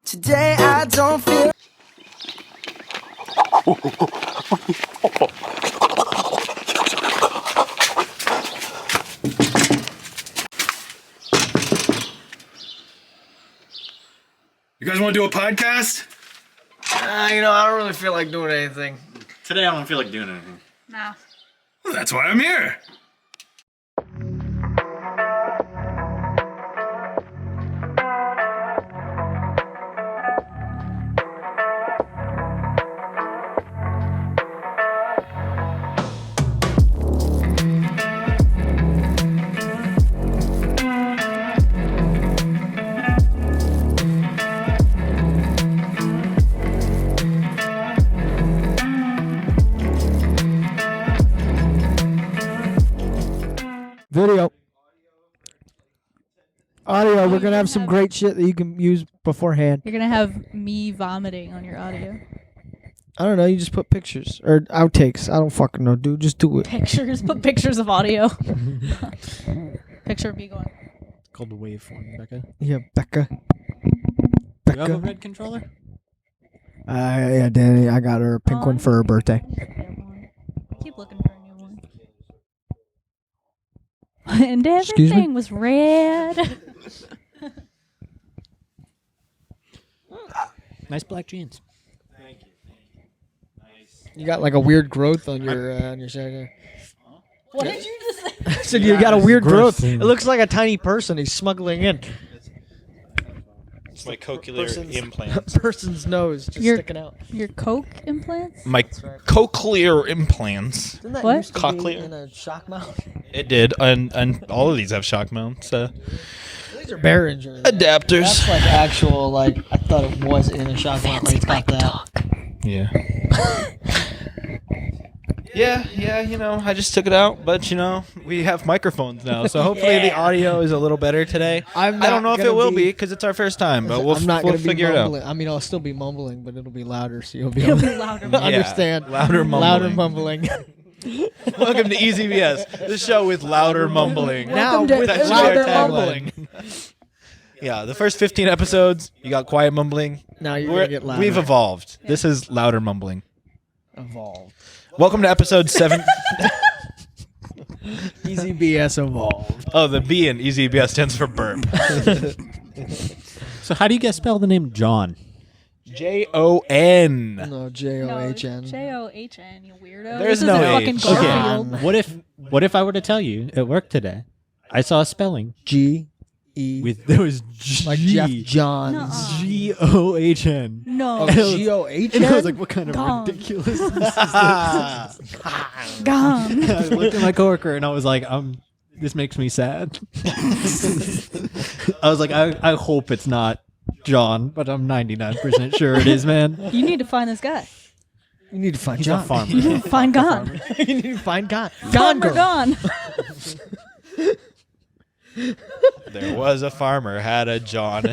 Today I don't feel. You guys want to do a podcast? I don't really feel like doing anything. Today I don't feel like doing anything. No. Well, that's why I'm here. Video. Audio, we're going to have some great shit that you can use beforehand. You're going to have me vomiting on your audio. I don't know, you just put pictures. Or outtakes. I don't fucking know, dude. Just do it. Pictures. Put pictures of audio. Picture of me going. It's called the waveform, Becca. Yeah, Becca. Do you have a Becca. red controller? Yeah, Danny, I got her a pink one for her birthday. I keep looking for a new one. And Excuse me? everything was red. Nice black jeans. You got like a weird growth on your side. What did you just say? I said you got a weird growth. It looks like a tiny person he's smuggling in. It's my cochlear implants. Person's nose just sticking out. Your Coke implants? My cochlear implants. Didn't that What? used to be Cochlear. in a shock mount? It did, and all of these have shock mounts. These are Behringer. Adapters. That's like actual, I thought it was in a shock mount. Like it's got that. Yeah. Yeah, I just took it out, but we have microphones now, so hopefully the audio is a little better today. I don't know if it will be because it's our first time, but we'll figure it out. I mean, I'll still be mumbling, but it'll be louder, so you'll be It'll able be to louder. understand. Louder mumbling. Louder mumbling. Welcome to EZBS, the show with louder mumbling. Now to with That should be louder our tagline. mumbling. Yeah, the first 15 episodes, you got quiet mumbling. Now you're going to get louder. We've evolved. This is louder mumbling. Evolved. Welcome to episode 7. EZBS evolved. Oh, the B in EZBS stands for burp. So how do you guys spell the name John? Jon. No, J-O-H-N. J-O-H-N, you weirdo. There's This no isn't fucking H. Garfield. Okay. What if I were to tell you at work today, I saw a spelling G-E. with there was G, like Jeff Johns. Nuh-uh. G-O-H-N. No. Oh, G-O-H-N? And I was like, what kind of Gone. ridiculousness is this? Gone. I looked at my coworker and I was like, this makes me sad. I was like, I hope it's not John, but I'm 99% sure it is, man. You need to find this guy. You need to find He's John. a farmer. You need to find Gone. You need to find Gone. Gone Farmer girl. Gone. There was a farmer, had a John.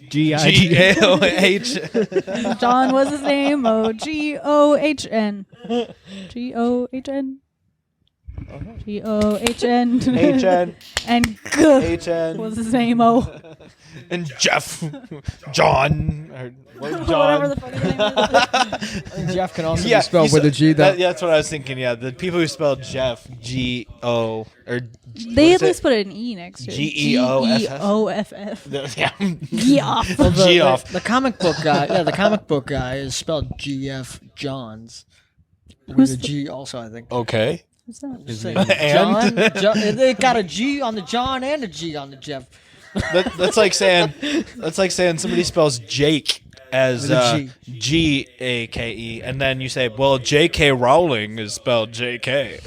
G-I-G. G-A-O-H. John was his name. Oh, G-O-H-N. G-O-H-N. G-O-H-N. H-N. And G H-N. was his name. Oh. And Jeff. John. Or Whatever John. the fuck his name is. Jeff can also Yeah, be spelled you with a said- G, though. that's what I was thinking, yeah. The people who spelled Jeff, G-O, or They at least put an E next to it. G-E-O-F-F. G-E-O-F-F. yeah. Geoff. Well, Geoff. the comic book guy, the comic book guy is spelled G.F. Johns. With Who's a the- G also, I think. Okay. What's that? Say And? John, they got a G on the John and a G on the Jeff. That's like saying somebody spells Jake as With a G-A-K-E, and then you say, well, J.K. Rowling is spelled J.K.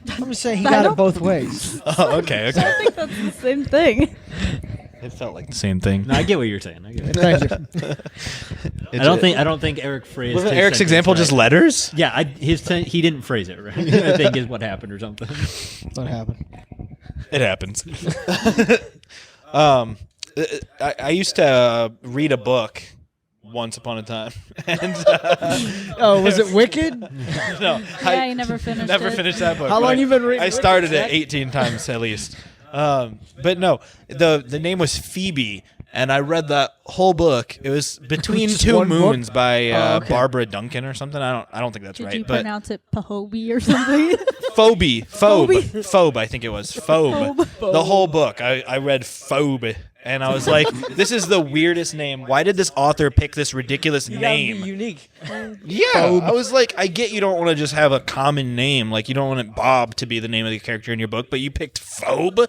I'm just saying he I got it don't- both ways. Oh, okay. I think that's the same thing. It felt like the same thing. No, I get what you're saying. I get it. Thank you. I don't think Eric phrased. Wasn't his Eric's sentence example right. just letters? Yeah, he didn't phrase it right. I think is what happened or something. What happened? It happens. I used to read a book once upon a time, and Oh, was it Wicked? no, Yeah, you never finished never it. finished that book. How but long you been reading I Wicked, started it Zach? 18 times at least. But no, the name was Phoebe, and I read that whole book. It was Between Just Two one book? Moons by Okay. Barbara Duncan or something. I don't think that's Did right. you But pronounce it Pahobi or something? Phobe, I think it was. Phobe. The whole book. I read Phobe, and I was like, this is the weirdest name. Why did this author pick this ridiculous name? Unique. Yeah, I was like, I get you don't want to just have a common name. Like, you don't want Bob to be the name of the character in your book, but you picked Phobe?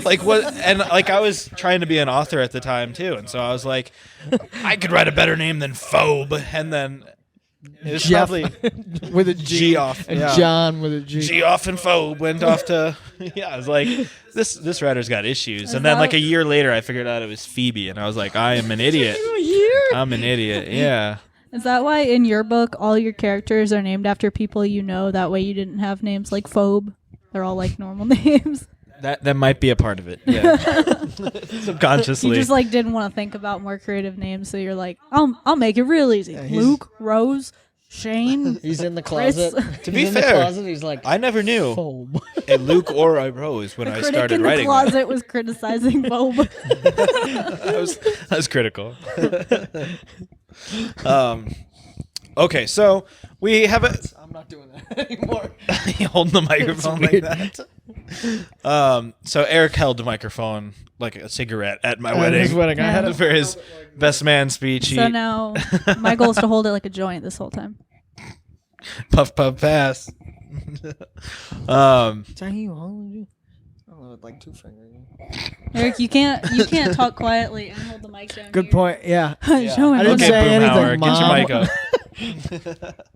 Like, what? And, like, I was trying to be an author at the time, too, and so I was like, I could write a better name than Phobe, and then it was Jeff probably with a G off. and Yeah. John with a G. G off and Phobe went off to I was like, this writer's got issues. And then like a year later I figured out it was Phoebe, and I was like, I am an idiot. I'm an idiot. Yeah. Is that why in your book all your characters are named after people you know? That way you didn't have names like Phobe. They're all like normal names. That might be a part of it. Yeah. Subconsciously. You just like didn't want to think about more creative names, so you're like, I'll make it real easy. Luke, Rose, Shane. He's in the Chris. closet. To be He's in the fair, closet, he's like, I never knew Phobe. a Luke or a Rose when The I critic started in the writing. closet was criticizing Phobe. That was critical. Okay, so we have a I'm not doing that anymore. you holding the microphone like that. So Eric held the microphone like a cigarette at my wedding. His wedding. I had it. For his best man speech. So now my goal is to hold it like a joint this whole time. Puff puff pass. Is that you holding you? I don't know, with like 2 fingers. Eric, you can't talk quietly and hold the mic down. Good point. Yeah. Show him. I didn't Okay, say Boomhauer, anything, get your mic up.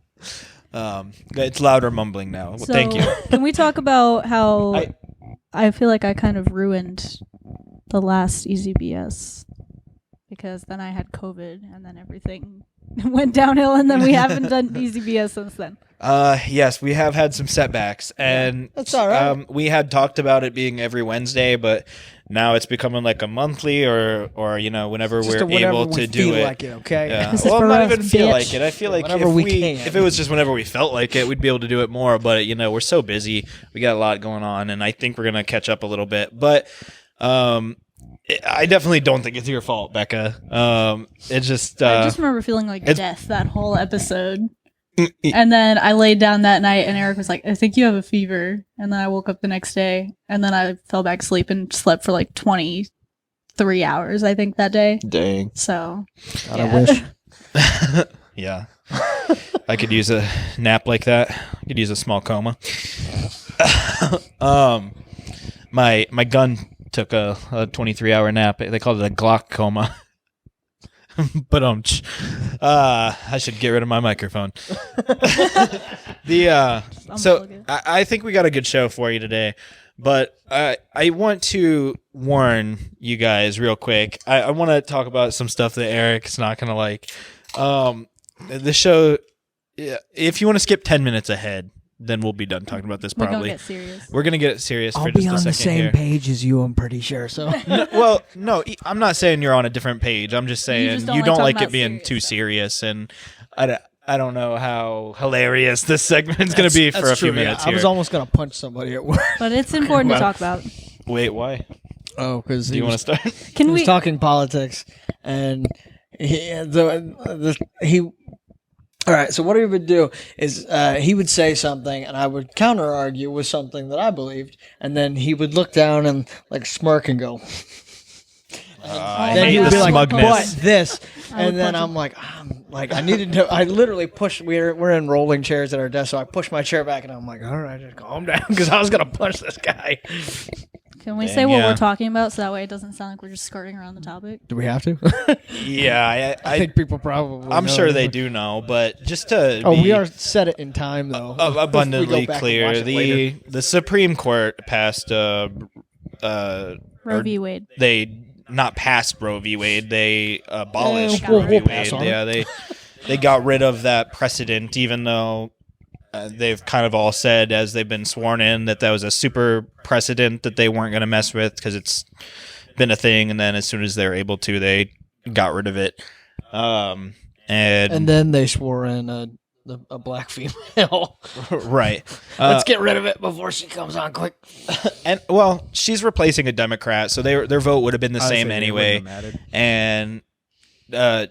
It's louder mumbling now. Well, So, thank you. Can we talk about how I feel like I kind of ruined the last EZBS because then I had COVID and then everything went downhill and then we haven't done EZBS since then. Yes, we have had some setbacks, and That's all right. we had talked about it being every Wednesday, but now it's becoming like a monthly or whenever Just we're whenever able we to feel do it. like it, okay? Yeah. This is Well, for not us, even feel bitch. like it. I feel like Whenever we can. if it was just whenever we felt like it, we'd be able to do it more. But we're so busy. We got a lot going on, and I think we're gonna catch up a little bit. But I definitely don't think it's your fault, Becca. It's just I just remember feeling like death that whole episode. And then I laid down that night and Eric was like, I think you have a fever. And then I woke up the next day and then I fell back asleep and slept for like 23 hours, I think, that day. dang. So, God, I wish. Yeah. I could use a nap like that. I could use a small coma. My gun took a 23-hour nap. They called it a Glock coma. But I should get rid of my microphone. So I think we got a good show for you today. But I want to warn you guys real quick. I want to talk about some stuff that Eric's not going to like. The show, if you want to skip 10 minutes ahead, then we'll be done talking about this we're probably. going to get serious. We're going to get serious I'll for be just a on second the same here. page as you, I'm pretty sure. So No, I'm not saying you're on a different page. I'm just saying just you don't don't like like talking it being about too serious, and I don't know how hilarious this segment's going to be for a few minutes I here. was almost gonna punch somebody at work. But it's important to talk about. Wait, why? Oh, because Do you want to start? Can he was we? talking politics, and he. All right, so what he would do is he would say something, and I would counter argue with something that I believed, and then he would look down and like smirk and go. I Then hate he would the be like, smugness. "But this," I would and then punch I'm like, I needed to. I literally pushed. We're in rolling chairs at our desk, so I pushed my chair back, and I'm like, "All right, just calm down," because I was gonna punch this guy. Can we Dang, say what yeah. we're talking about so that way it doesn't sound like we're just skirting around the topic? Do we have to? Yeah, I think people probably. I'm know. sure they do know, but just to Oh, be we are set it in time though. We abundantly go back and clear, watch it later. the Supreme Court passed Roe or v. Wade. they not passed Roe v. Wade, they abolished we'll Roe v. pass Wade. on it. Yeah, they got rid of that precedent, even though they've kind of all said as they've been sworn in that was a super precedent that they weren't going to mess with because it's been a thing, and then as soon as they were able to, they got rid of it. And then they swore in a black female. Right. Let's get rid of it before she comes on quick. And well, she's replacing a Democrat, so their vote would have been the I was same thinking it anyway. wouldn't have mattered. And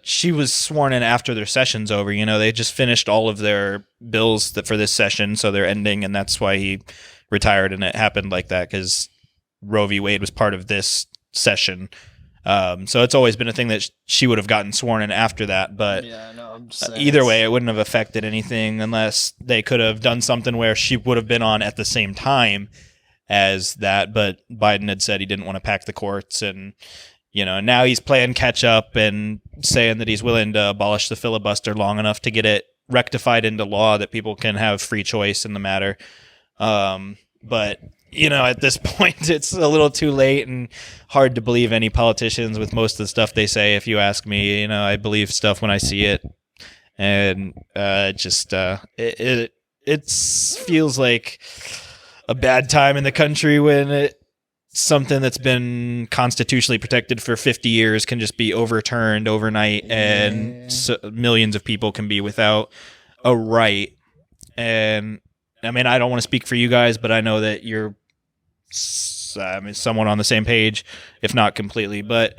she was sworn in after their session's over. You know, they just finished all of their bills for this session, so they're ending, and that's why he retired. And it happened like that because Roe v. Wade was part of this session. So it's always been a thing that she would have gotten sworn in after that. But Yeah, no, I'm just saying either it's- way, it wouldn't have affected anything unless they could have done something where she would have been on at the same time as that. But Biden had said he didn't want to pack the courts, and now he's playing catch up and saying that he's willing to abolish the filibuster long enough to get it rectified into law that people can have free choice in the matter. But at this point, it's a little too late and hard to believe any politicians with most of the stuff they say. If you ask me, I believe stuff when I see it, and it feels like a bad time in the country when something that's been constitutionally protected for 50 years can just be overturned overnight, and millions of people can be without a right. And I mean, I don't want to speak for you guys, but I know that you're somewhat on the same page, if not completely. But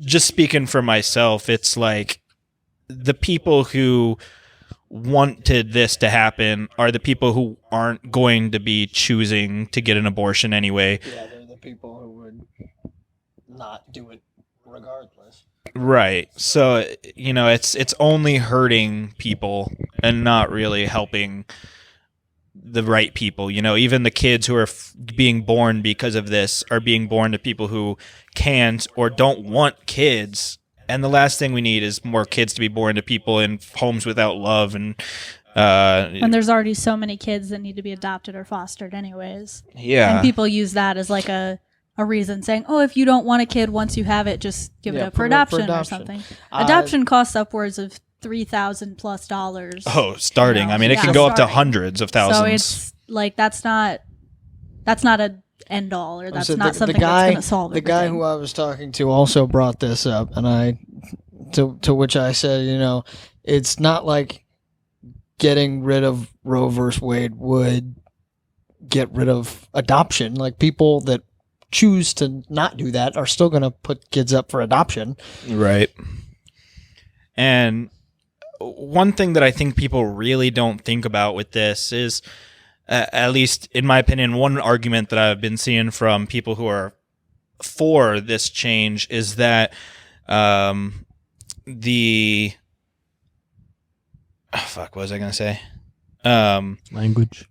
just speaking for myself, it's like the people who wanted this to happen are the people who aren't going to be choosing to get an abortion anyway. Yeah, they're the people who would not do it regardless. Right. So, it's only hurting people and not really helping the right people. Even the kids who are being born because of this are being born to people who can't or don't want kids. And the last thing we need is more kids to be born to people in homes without love. And there's already so many kids that need to be adopted or fostered anyways. yeah. And people use that as like a reason, saying, oh, if you don't want a kid once you have it, just give it up for put it up for adoption or adoption. something. Adoption costs upwards of $3,000+. Oh, starting. I mean, it Yeah, can go up to starting. hundreds of thousands. So it's like that's not a end all, or that's So not something that's going to solve the guy everything. who I was talking to also brought this up, and to which I said, it's not like getting rid of Roe versus Wade would get rid of adoption. Like, people that choose to not do that are still going to put kids up for adoption. Right. And one thing that I think people really don't think about with this is, at least in my opinion, one argument that I've been seeing from people who are for this change is that what was I going to say? Language.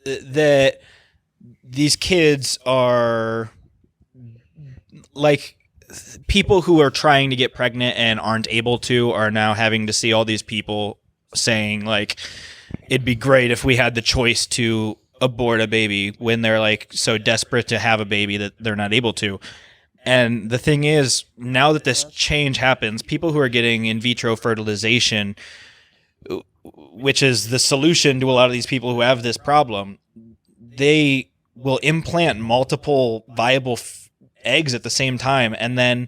That these kids are like people who are trying to get pregnant and aren't able to are now having to see all these people saying like it'd be great if we had the choice to abort a baby when they're like so desperate to have a baby that they're not able to. And the thing is, now that this change happens, people who are getting in vitro fertilization, which is the solution to a lot of these people who have this problem, they will implant multiple viable eggs at the same time, and then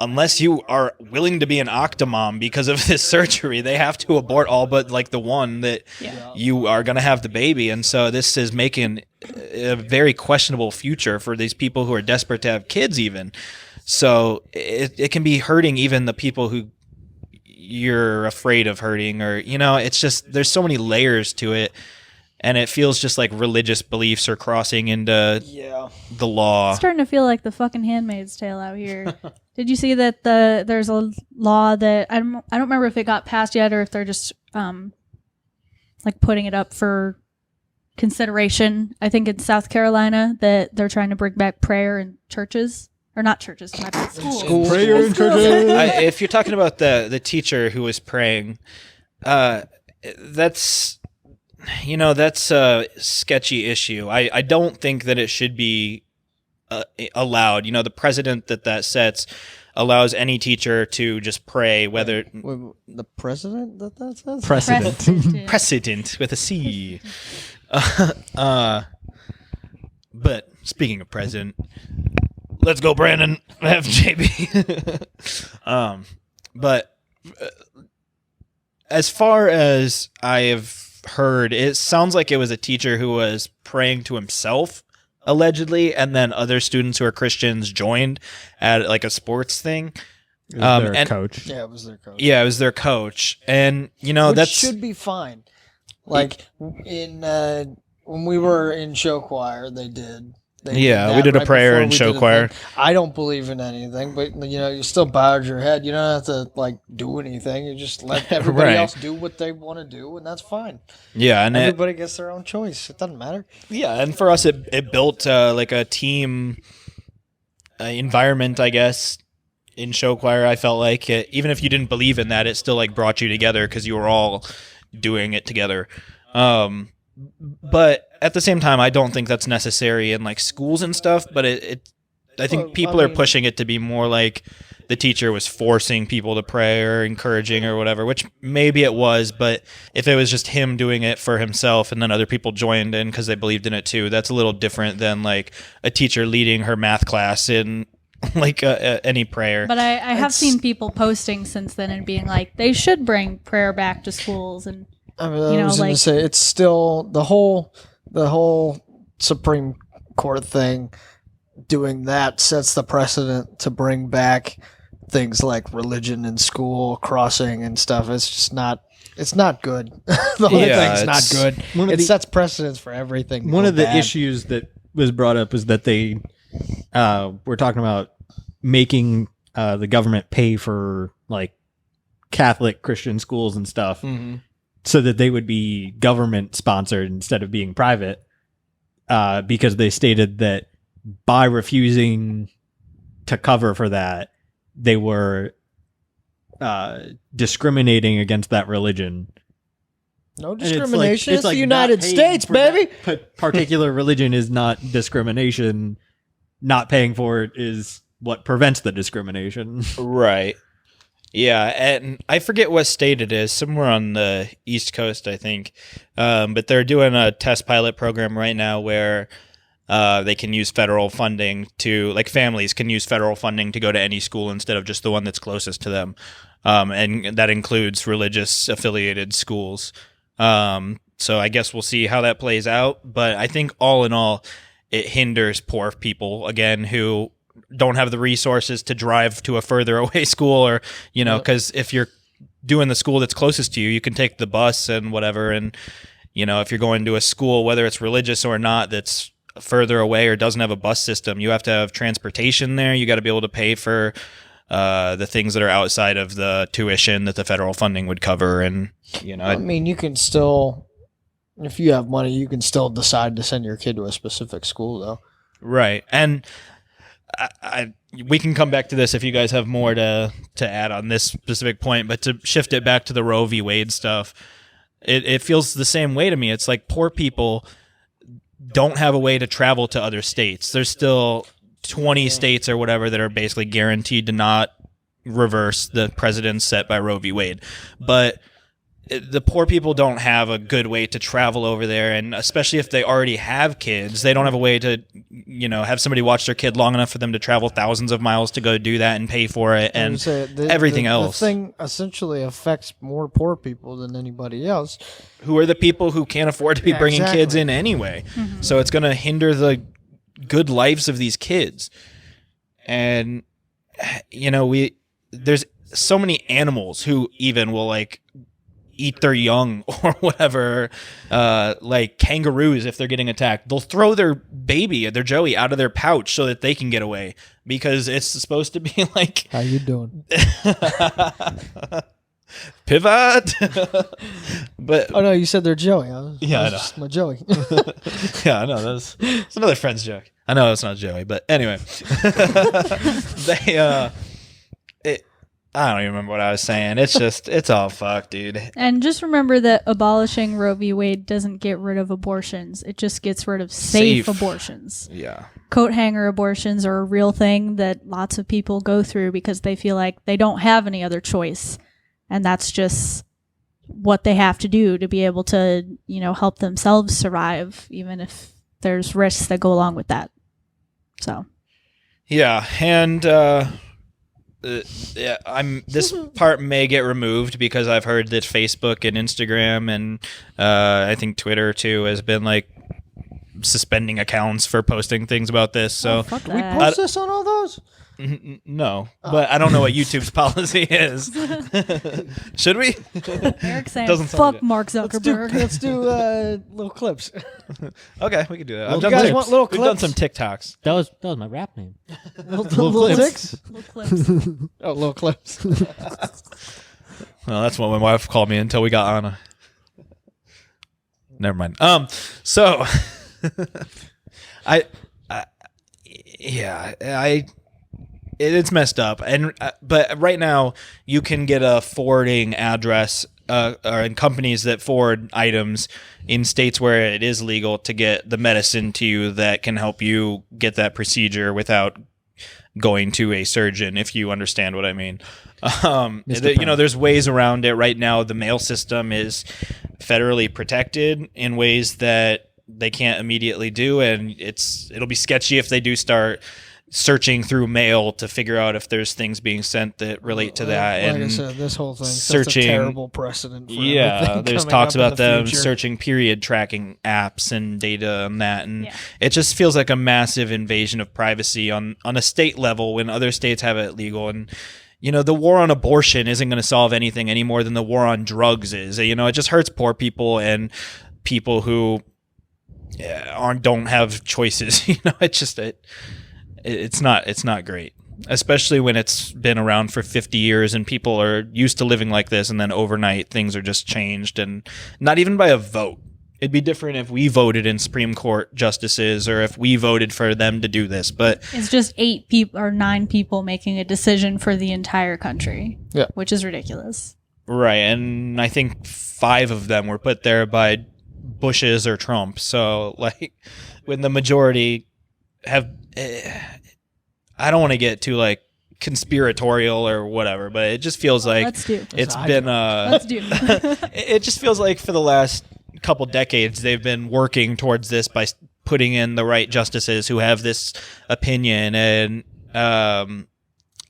unless you are willing to be an octomom because of this surgery, they have to abort all but like the one that you are going to have the baby. And so this is making a very questionable future for these people who are desperate to have kids even. So it can be hurting even the people who you're afraid of hurting, or it's just there's so many layers to it, and it feels just like religious beliefs are crossing into the law. It's starting to feel like the fucking Handmaid's Tale out here. Did you see that there's a law that I don't remember if it got passed yet or if they're just like putting it up for consideration? I think in South Carolina that they're trying to bring back prayer in churches. Or not churches, schools. Prayer in churches. If you're talking about the teacher who was praying, that's a sketchy issue. I don't think that it should be allowed. The precedent that sets allows any teacher to just pray, whether Wait, the president that says? Precedent. precedent with a C. But speaking of president, let's go, Brandon. Have JB. But as far as I have heard, it sounds like it was a teacher who was praying to himself, allegedly, and then other students who are Christians joined at like a sports thing. It was their coach. Yeah, it was their coach. Yeah, it was their coach, and Which that should be fine. Like in when we were in show choir, they did. They we did a right prayer before in we show did a choir. thing. I don't believe in anything, but you still bowed your head. You don't have to like do anything. You just let everybody Right. else do what they want to do, and that's fine. Yeah, and Everybody gets their own choice. It doesn't matter. and for us, it built like a team environment, I guess. In show choir, I felt like even if you didn't believe in that, it still like brought you together because you were all doing it together. But at the same time, I don't think that's necessary in like schools and stuff. But I think people are pushing it to be more like the teacher was forcing people to pray or encouraging or whatever, which maybe it was. But if it was just him doing it for himself and then other people joined in because they believed in it too, that's a little different than like a teacher leading her math class in like any prayer. But I have seen people posting since then and being like, they should bring prayer back to schools. And I was going to say it's still the whole Supreme Court thing. Doing that sets the precedent to bring back things like religion in school, crossing and stuff. It's just not. It's not good. The whole thing's not good. It sets precedents for everything. One of the issues that was brought up is that they were talking about making the government pay for like Catholic Christian schools and stuff, so that they would be government sponsored instead of being private, because they stated that by refusing to cover for that, they were discriminating against that religion. No discrimination. It's the United States, baby. Particular religion is not discrimination. Not paying for it is what prevents the discrimination. Right. Yeah, and I forget what state it is, somewhere on the East Coast, I think. But they're doing a test pilot program right now where they can use federal funding to, like families can use federal funding to go to any school instead of just the one that's closest to them. And that includes religious affiliated schools. So I guess we'll see how that plays out. But I think all in all, it hinders poor people, again, who don't have the resources to drive to a further away school, or, because if you're doing the school that's closest to you, you can take the bus and whatever. And, if you're going to a school, whether it's religious or not, that's further away or doesn't have a bus system, you have to have transportation there. You got to be able to pay for the things that are outside of the tuition that the federal funding would cover. And, I mean, you can still, if you have money, you can still decide to send your kid to a specific school, though. Right. And we can come back to this if you guys have more to add on this specific point, but to shift it back to the Roe v. Wade stuff, it feels the same way to me. It's like poor people don't have a way to travel to other states. There's still 20 states or whatever that are basically guaranteed to not reverse the precedents set by Roe v. Wade. But the poor people don't have a good way to travel over there, and especially if they already have kids, they don't have a way to, have somebody watch their kid long enough for them to travel thousands of miles to go do that and pay for it and everything else. The thing essentially affects more poor people than anybody else. Who are the people who can't afford to be bringing kids in anyway. Mm-hmm. So it's going to hinder the good lives of these kids. And, there's so many animals who even will eat their young or whatever, like kangaroos, if they're getting attacked, they'll throw their baby, their Joey, out of their pouch so that they can get away, because it's supposed to be like, how you doing? Pivot. But oh no, you said they're Joey. Yeah, I know. Just my Joey. Yeah, I know. It's another friend's joke. I know it's not Joey, but anyway, I don't even remember what I was saying. It's all fucked, dude. And just remember that abolishing Roe v. Wade doesn't get rid of abortions. It just gets rid of safe abortions. Yeah. Coat hanger abortions are a real thing that lots of people go through because they feel like they don't have any other choice. And that's just what they have to do to be able to, help themselves survive, even if there's risks that go along with that. So. Yeah. And, yeah, this part may get removed because I've heard that Facebook and Instagram and I think Twitter too has been like suspending accounts for posting things about this. So Fuck Do we that. post this on all those? no, but I don't know what YouTube's policy is. Should we? Eric saying, Doesn't sound fuck good. Mark Zuckerberg. Let's do little clips. Okay, we can do that. You guys want little We've done clips? some TikToks. That was my rap name. little clips. clips? Little clips. Oh, little clips. Well, that's what my wife called me until we got on. Never mind. So it's messed up, and but right now you can get a forwarding address, or in companies that forward items in states where it is legal to get the medicine to you that can help you get that procedure without going to a surgeon, if you understand what I mean. There's ways around it. Right now, the mail system is federally protected in ways that they can't immediately do, and it'll be sketchy if they do start searching through mail to figure out if there's things being sent that relate to that. Like and I said, this whole thing sets searching- a terrible precedent for yeah, everything there's coming talks up in about the them future. searching period tracking apps and data on that, and Yeah. it just feels like a massive invasion of privacy on a state level when other states have it legal. And the war on abortion isn't going to solve anything any more than the war on drugs is. It just hurts poor people and people who don't have choices. It's not great, especially when it's been around for 50 years and people are used to living like this, and then overnight things are just changed, and not even by a vote. It'd be different if we voted in Supreme Court justices or if we voted for them to do this, but It's just 8 people or 9 people making a decision for the entire country. Yeah. Which is ridiculous. right, and I think 5 of them were put there by Bushes or Trump. So like when the majority have I don't want to get too like conspiratorial or whatever, but it just feels like Let's do. it's been Let's do. it just feels like for the last couple decades they've been working towards this by putting in the right justices who have this opinion. And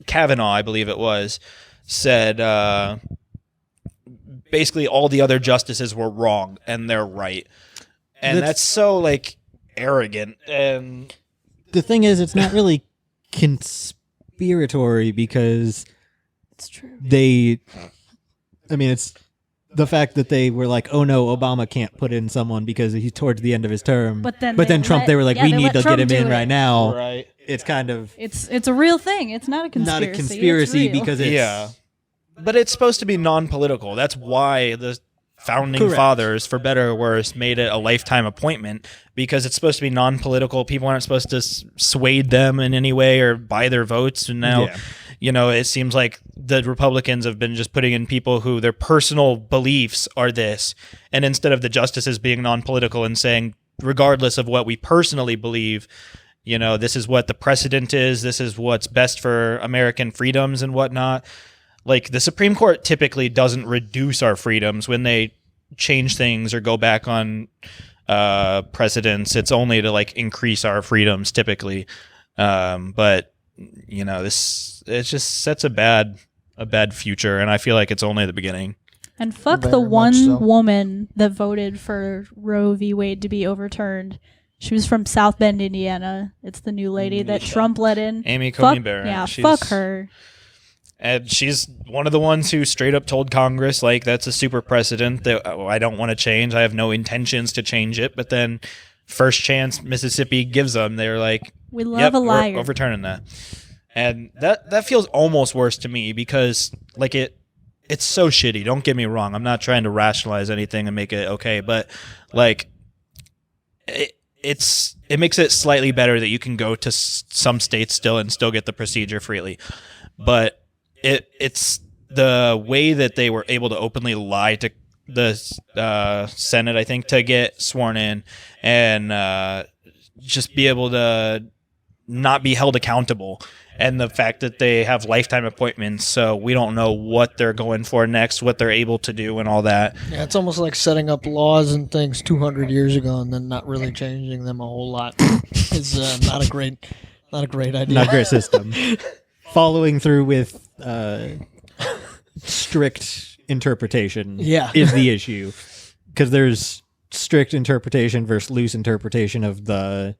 Kavanaugh, I believe it was, said basically all the other justices were wrong and they're right, and that's so like arrogant. And The thing is, it's not really conspiratory because It's true. it's the fact that they were like, oh no, Obama can't put in someone because he's towards the end of his term. But then Trump, they were like, we they need let to Trump get him do in it. right now. right. It's kind of It's a real thing. It's not a conspiracy. not a conspiracy It's real. because it's Yeah. But it's supposed to be non-political. That's why the founding Correct. fathers, for better or worse, made it a lifetime appointment, because it's supposed to be non-political. People aren't supposed to sway them in any way or buy their votes. And now, it seems like the Republicans have been just putting in people who their personal beliefs are this. And instead of the justices being non-political and saying, regardless of what we personally believe, this is what the precedent is. This is what's best for American freedoms and whatnot. Like, the Supreme Court typically doesn't reduce our freedoms when they change things or go back on precedents. It's only to like increase our freedoms typically. But it just sets a bad future, and I feel like it's only the beginning. And fuck Very the much one so. woman that voted for Roe v. Wade to be overturned. She was from South Bend, Indiana. It's the new lady that Trump let in. Amy Coney Fuck, Barrett. yeah, She's- fuck her. And she's one of the ones who straight up told Congress, like, that's a super precedent that I don't want to change. I have no intentions to change it. But then first chance Mississippi gives them, they're like, We love yep, a we're liar. overturning that. And that feels almost worse to me because like it's so shitty. Don't get me wrong. I'm not trying to rationalize anything and make it okay, but like it makes it slightly better that you can go to some states still and still get the procedure freely. But it's the way that they were able to openly lie to the Senate, I think, to get sworn in and just be able to not be held accountable. And the fact that they have lifetime appointments, so we don't know what they're going for next, what they're able to do, and all that. Yeah, it's almost like setting up laws and things 200 years ago and then not really changing them a whole lot. It's not a great idea. not a great system. following through with strict interpretation Yeah. is the issue, because there's strict interpretation versus loose interpretation of the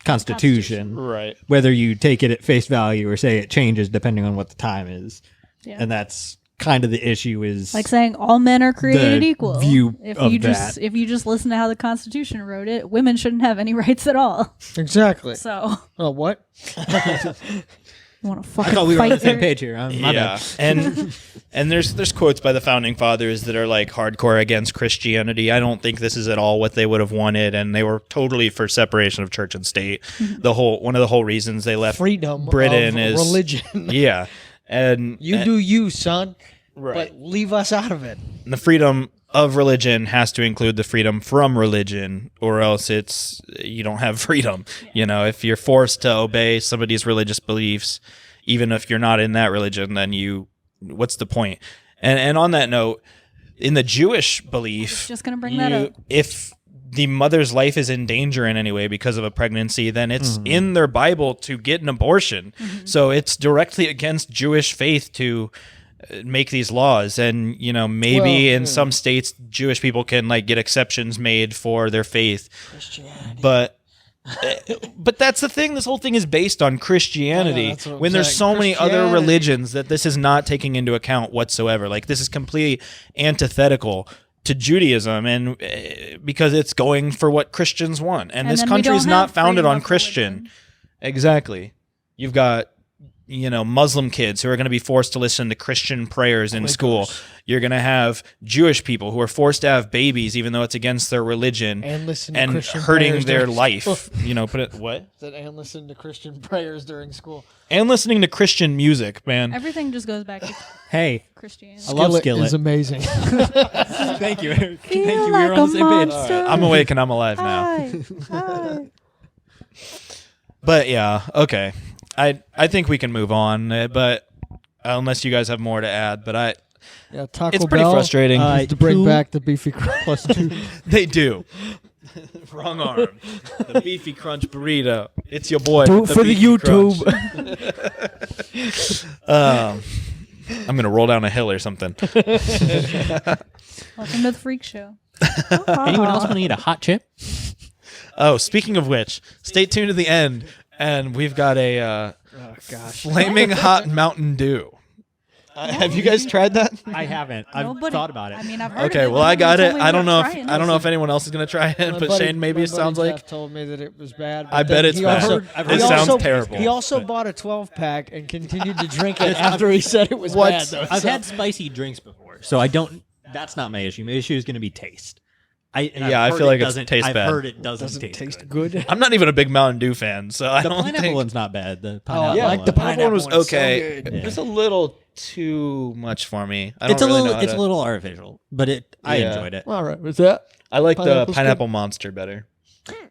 Constitution. Right. Whether you take it at face value or say it changes depending on what the time is. Yeah. And that's kind of the issue, is Like saying all men are created the equal. view If of you just that. if you just listen to how the Constitution wrote it, women shouldn't have any rights at all. Exactly. So Oh, what? you want to I fucking thought we were on the fight same here? page here. My Yeah, bad. and there's quotes by the founding fathers that are like hardcore against Christianity. I don't think this is at all what they would have wanted, and they were totally for separation of church and state. One of the whole reasons they left Freedom Britain of is religion. Yeah, and You do you, son. right. But leave us out of it. And the freedom of religion has to include the freedom from religion, or else you don't have freedom. You know, if you're forced to obey somebody's religious beliefs, even if you're not in that religion, then what's the point? And on that note, in the Jewish belief, Just gonna bring that up. if the mother's life is in danger in any way because of a pregnancy, then it's in their Bible to get an abortion. So it's directly against Jewish faith to make these laws. And maybe in some states Jewish people can like get exceptions made for their faith, but that's the thing. This whole thing is based on Christianity, Yeah, that's what I'm when there's saying. so many other Christianity. religions that this is not taking into account whatsoever. Like, this is completely antithetical to Judaism, and because it's going for what Christians want, and this then we country is don't not have founded freedom on of Christian. religion. Exactly. You've got Muslim kids who are going to be forced to listen to Christian prayers in school. You're going to have Jewish people who are forced to have babies even though it's against their religion And listen to and Christian hurting prayers their during life. school. Put it what? And listen to Christian prayers during school. And listening to Christian music, man. Everything just goes back to Hey, Christianity. I love Skillet. is amazing. Thank you, Eric. Thank you. We like were on the a same page. monster. I'm awake and I'm alive now. Hi. But yeah, okay. I think we can move on, but unless you guys have more to add, but Yeah, Taco it's pretty Bell frustrating. needs to bring Two back the beefy crust. Plus 2. They do. Wrong arm. The beefy crunch burrito. It's your boy. Do it for the Beefy YouTube. Crunch. I'm gonna roll down a hill or something. Welcome to the freak show. Anyone else want to eat a hot chip? Oh, speaking of which, stay tuned to the end, and we've got a flaming hot Mountain Dew. Have you guys tried that? I haven't. I've Nobody- thought about it. I mean, I've heard Okay, of it, well, but I got nobody it. told me I don't know to if try it. I don't know if anyone else is gonna try it, My but buddy- Shane, maybe my it sounds buddy like Jeff told me that it was bad. I but bet then it's he bad. also- I've he heard- It sounds also- terrible. He also bought a 12-pack and continued to drink it after he said it was What? bad. Though. I've had spicy drinks before, so I don't. That's not my issue. My issue is going to be taste. I feel like it tastes bad. I've heard it doesn't Doesn't taste, taste good. good. I'm not even a big Mountain Dew fan, so I The don't pineapple think. one's not bad. The I pineapple like the one. pineapple One was one. It's so okay. good. Yeah. It's a little too much for me. I It's a don't really little. know how It's to- a little artificial, but I Yeah. enjoyed it. All right, was that? I like the Pineapple's pineapple monster better.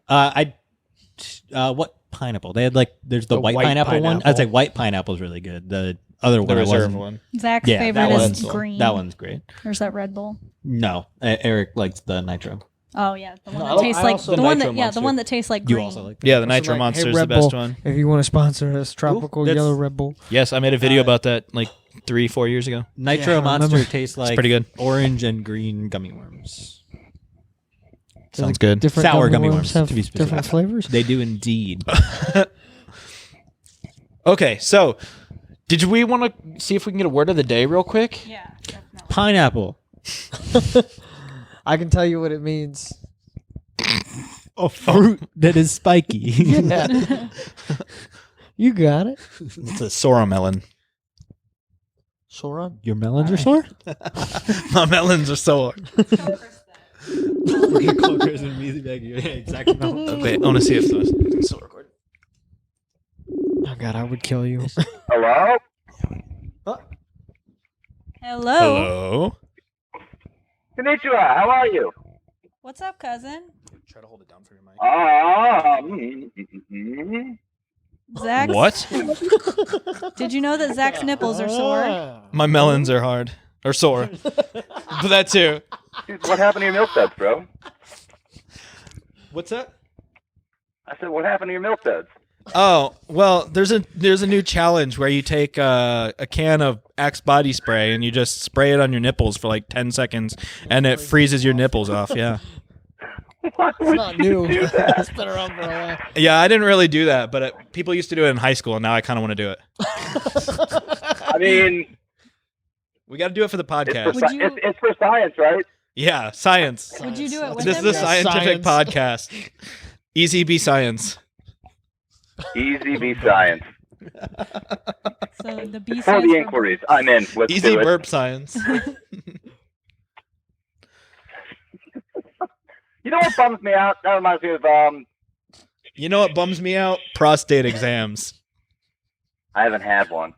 What pineapple? They had there's the, The white white pineapple one. I'd pineapple. say white pineapple is really good. The other The one, I reserve wasn't- one. Zach's Yeah, favorite that is one's green. That one's great. Or is that Red Bull? No, Eric likes the nitro. Oh yeah, the one No, that tastes I like also- the one Nitro that yeah, Monster. the one that tastes like You green. also like. Yeah, the So Nitro like, Monster hey, is the Red best Bull, one. If you want to sponsor us, tropical that's- yellow Red Bull. Yes, I made a video about that like 3-4 years ago. Nitro Yeah, I Monster remember. tastes like pretty good. orange and green gummy worms. Sounds good. Different Sour gummy worms, have to be specific. different flavors. They do indeed. Okay, so did we want to see if we can get a word of the day real quick? Yeah, definitely. Pineapple. I can tell you what it means. A fruit that is spiky. Yeah. You got it. It's a Sora melon. Soran. Your melons are sore? My melons are sore. Exactly. Okay, I want to see if it's still recording. Oh God, I would kill you. Hello? Hello. Hello. Konnichiwa, how are you? What's up, cousin? Try to hold it down for your mic. Zach. What? Did you know that Zach's nipples are sore? My melons are hard or sore, but that too. Dude, what happened to your milk duds, bro? What's that? I said, what happened to your milk duds? Oh, well, there's a new challenge where you take a can of Axe body spray and you just spray it on your nipples for like 10 seconds and it freezes your nipples off. Yeah. Why It's would not you new. do that? It's been around for a while. Yeah, I didn't really do that, but people used to do it in high school and now I kind of want to do it. I mean, We got to do it for the it's for, podcast. Would you- it's for science, right? Yeah, science. Would you do it with This is him? the scientific podcast. EZB Science. EZB science. So the B For stands the for inquiries, I'm in. Let's Easy do it. burp science. You know what bums me out? That reminds me of You know what bums me out? Prostate exams. I haven't had one.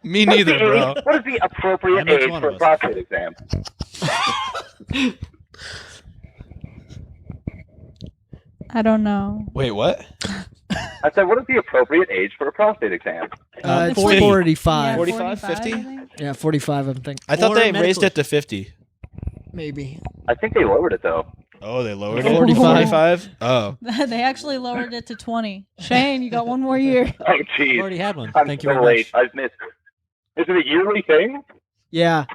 Me What's neither, the bro. age- What is the appropriate That makes age one for of a us. prostate exam? I don't know. Wait, what? I said, what is the appropriate age for a prostate exam? It's 40. 45. 45, 50? I think. Yeah, 45, I'm thinking. I thought Or they medical- raised it to 50. Maybe. I think they lowered it though. Oh, they lowered it? it? 45? 45? Oh. They actually lowered it to 20. Shane, you got one more year. Oh, I've jeez. already had one. I'm Thank you so very late. much. I've missed. Is it a yearly thing? Yeah.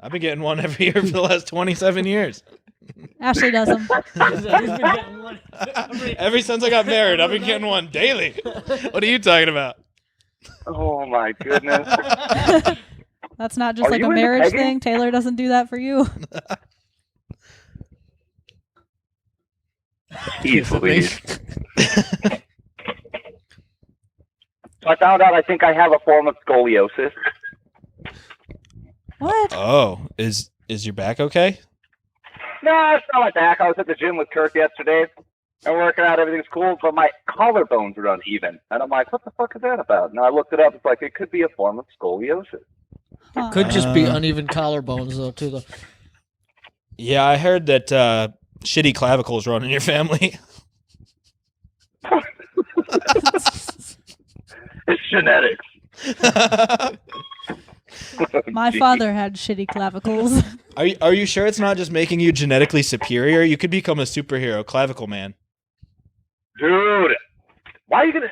I've been getting one every year for the last 27 years. Ashley does them. Ever since I got married, I've been getting one daily. What are you talking about? Oh my goodness. That's not just Are like you a into marriage pegging? thing. Taylor doesn't do that for you. Jeez Louise. So I found out I think I have a form of scoliosis. What? Oh, is your back okay? No, it's not my back. I was at the gym with Kirk yesterday and working out. Everything's cool, but my collarbones are uneven. And I'm like, what the fuck is that about? And I looked it up. It's like, it could be a form of scoliosis. Huh. Could just be uneven collarbones, though, too. Though. Yeah, I heard that shitty clavicles run in your family. It's genetics. My Jeez. father had shitty clavicles. Are you sure it's not just making you genetically superior? You could become a superhero, clavicle man. Dude, why are you going to...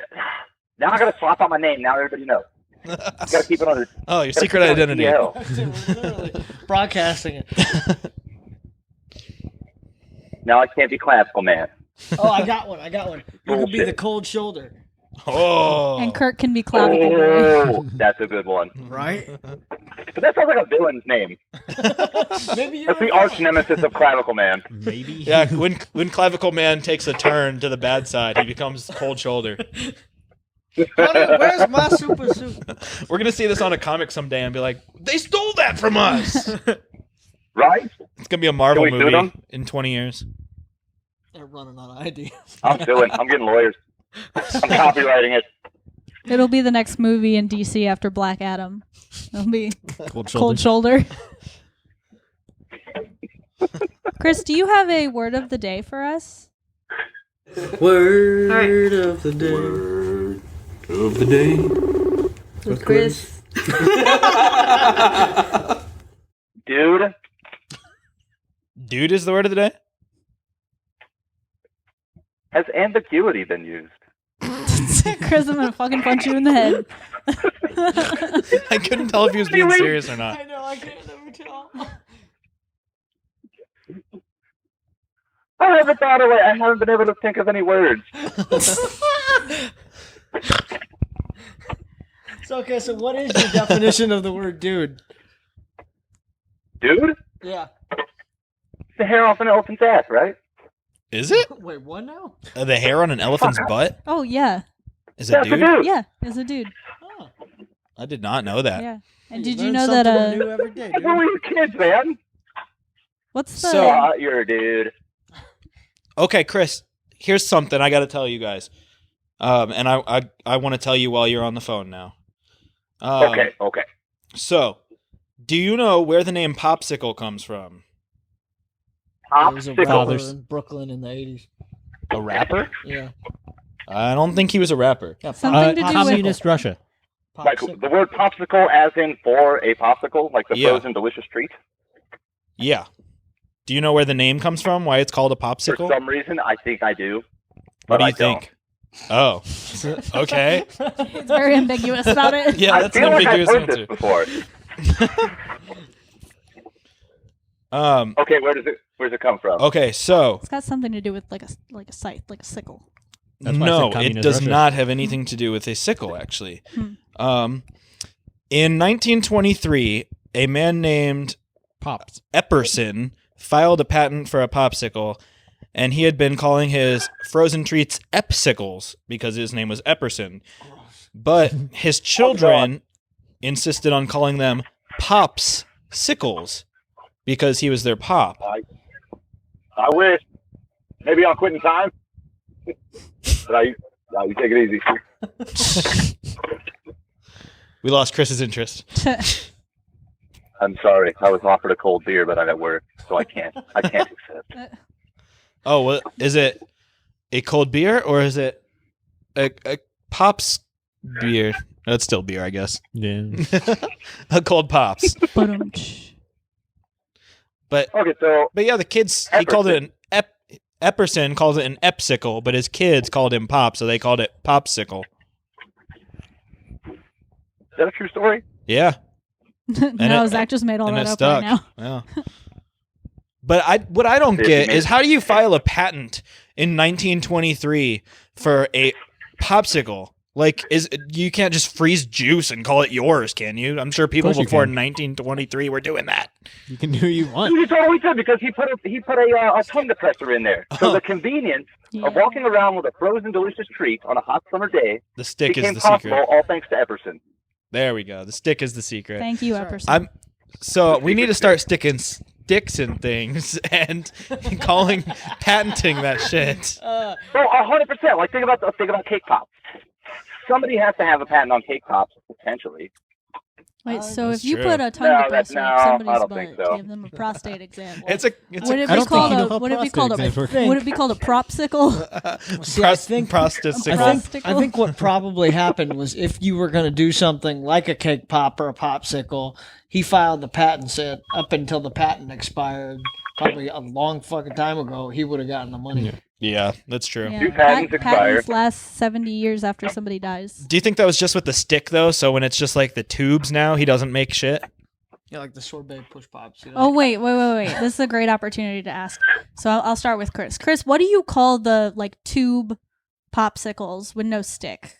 Now I got to swap out my name. Now everybody knows. You got to keep it on the... Oh, your secret identity. Literally broadcasting it. Now I can't be clavicle man. Oh, I got one. You could be Bullshit. the cold shoulder. Oh. And Kurt can be clavicle boy. Oh, that's a good one. Right? But that sounds like a villain's name. Maybe you're That's the arch nemesis of clavicle man. Maybe. Yeah, when clavicle man takes a turn to the bad side, he becomes cold sholdder. Honey, where's my super suit? We're gonna see this on a comic someday and be like, they stole that from us. Right? It's gonna be a Marvel Can we sue movie them? in 20 years. They're running out of ideas. I'm suing. I'm getting lawyers. I'm copywriting it. It'll be the next movie in DC after Black Adam. It'll be Cold Cold Shoulder. Chris, do you have a word of the day for us? Word of the day. Word of the day. With Chris. Dude, Dude is the word of the day? has ambiguity been used? Chris, I'm gonna fucking punch you in the head. I couldn't tell if he was being serious or not. know, I can't never tell. I haven't thought of it. I haven't been able to think of any words. So, okay, so what is your definition of the word dude? Dude? Yeah. It's the hair off an elephant's ass, right? Is it? Wait, what now? The hair on an elephant's butt? Oh yeah, Is it That's a dude? dude. yeah, it's a dude. Oh. I did not know that. Yeah. And You did you learn know that? something new every day, That's dude. only kids, man. What's the? So- You're a dude. Okay, Chris, here's something I got to tell you guys. And I want to tell you while you're on the phone now. Okay. So, do you know where the name Popsicle comes from? There was a rapper Popsicle. in Brooklyn in the 80s. A rapper? Yeah. I don't think he was a rapper. Yeah, Something to do with- Communist Russia. Like Popsicle. the word popsicle as in for a popsicle, like the Yeah. frozen delicious treat. Yeah. Do you know where the name comes from? Why it's called a For popsicle? some reason, I think I do. What but do you I don't. think? Oh, okay. It's very ambiguous about it. Yeah, I that's feel an like I've ambiguous heard answer. this before. Okay, where's it come from? Okay, so It's got something to do with like a scythe, like a sickle. That's why I said no, it communist does Russia. not have anything to do with a sickle, actually. Hmm. In 1923, a man named Pops. Epperson filed a patent for a popsicle, and he had been calling his frozen treats Epsicles because his name was Epperson. But his children insisted on calling them Popsicles because he was their pop. I wish. Maybe I'll quit in time. But you take it easy. We lost Chris's interest. I'm sorry. I was offered a cold beer, but I'm at work, so I can't accept. Oh, well, is it a cold beer or is it a Pops beer? That's still beer, I guess. Yeah. A cold Pops. But Okay, so yeah, the kids, he called it an Epperson calls it an Epsicle, but his kids called him Pop, so they called it Popsicle. is that a true story? Yeah. No, Zach just made all And that it up stuck. right now. Yeah. But what I don't get is how do you file a patent in 1923 for a popsicle? Like, you can't just freeze juice and call it yours, can you? I'm sure people Of course you before can. 1923 were doing that. You can do what you want. You totally did because he put a tongue depressor in there. So Oh. the convenience Yeah. of walking around with a frozen delicious treat on a hot summer day The stick is became the possible secret. all thanks to Epperson. There we go. The stick is the secret. Thank you, Epperson. So we need to start sticking sticks in things and patenting that shit. So 100%. Like think about cake pops. Somebody has to have a patent on cake pops potentially. Wait, so That's if you true. put a tongue No, depressor no, up I somebody's don't butt think to so. give them a prostate exam, It's would a it I be don't think called you know a how would it be called a prostate exams work. would it be called a propsicle? See, I think prostasicle. Prosticle? I think what probably happened was if you were going to do something like a cake pop or a popsicle, he filed the patent. Said up until the patent expired, probably a long fucking time ago, he would have gotten the money. Yeah, that's true. Yeah. Do patents expire? Patents last 70 years after somebody dies. Do you think that was just with the stick though? So when it's just like the tubes now, he doesn't make shit. Yeah, like the sorbet push pops. You know? Oh wait. This is a great opportunity to ask. So I'll start with Chris. Chris, what do you call the like tube popsicles with no stick?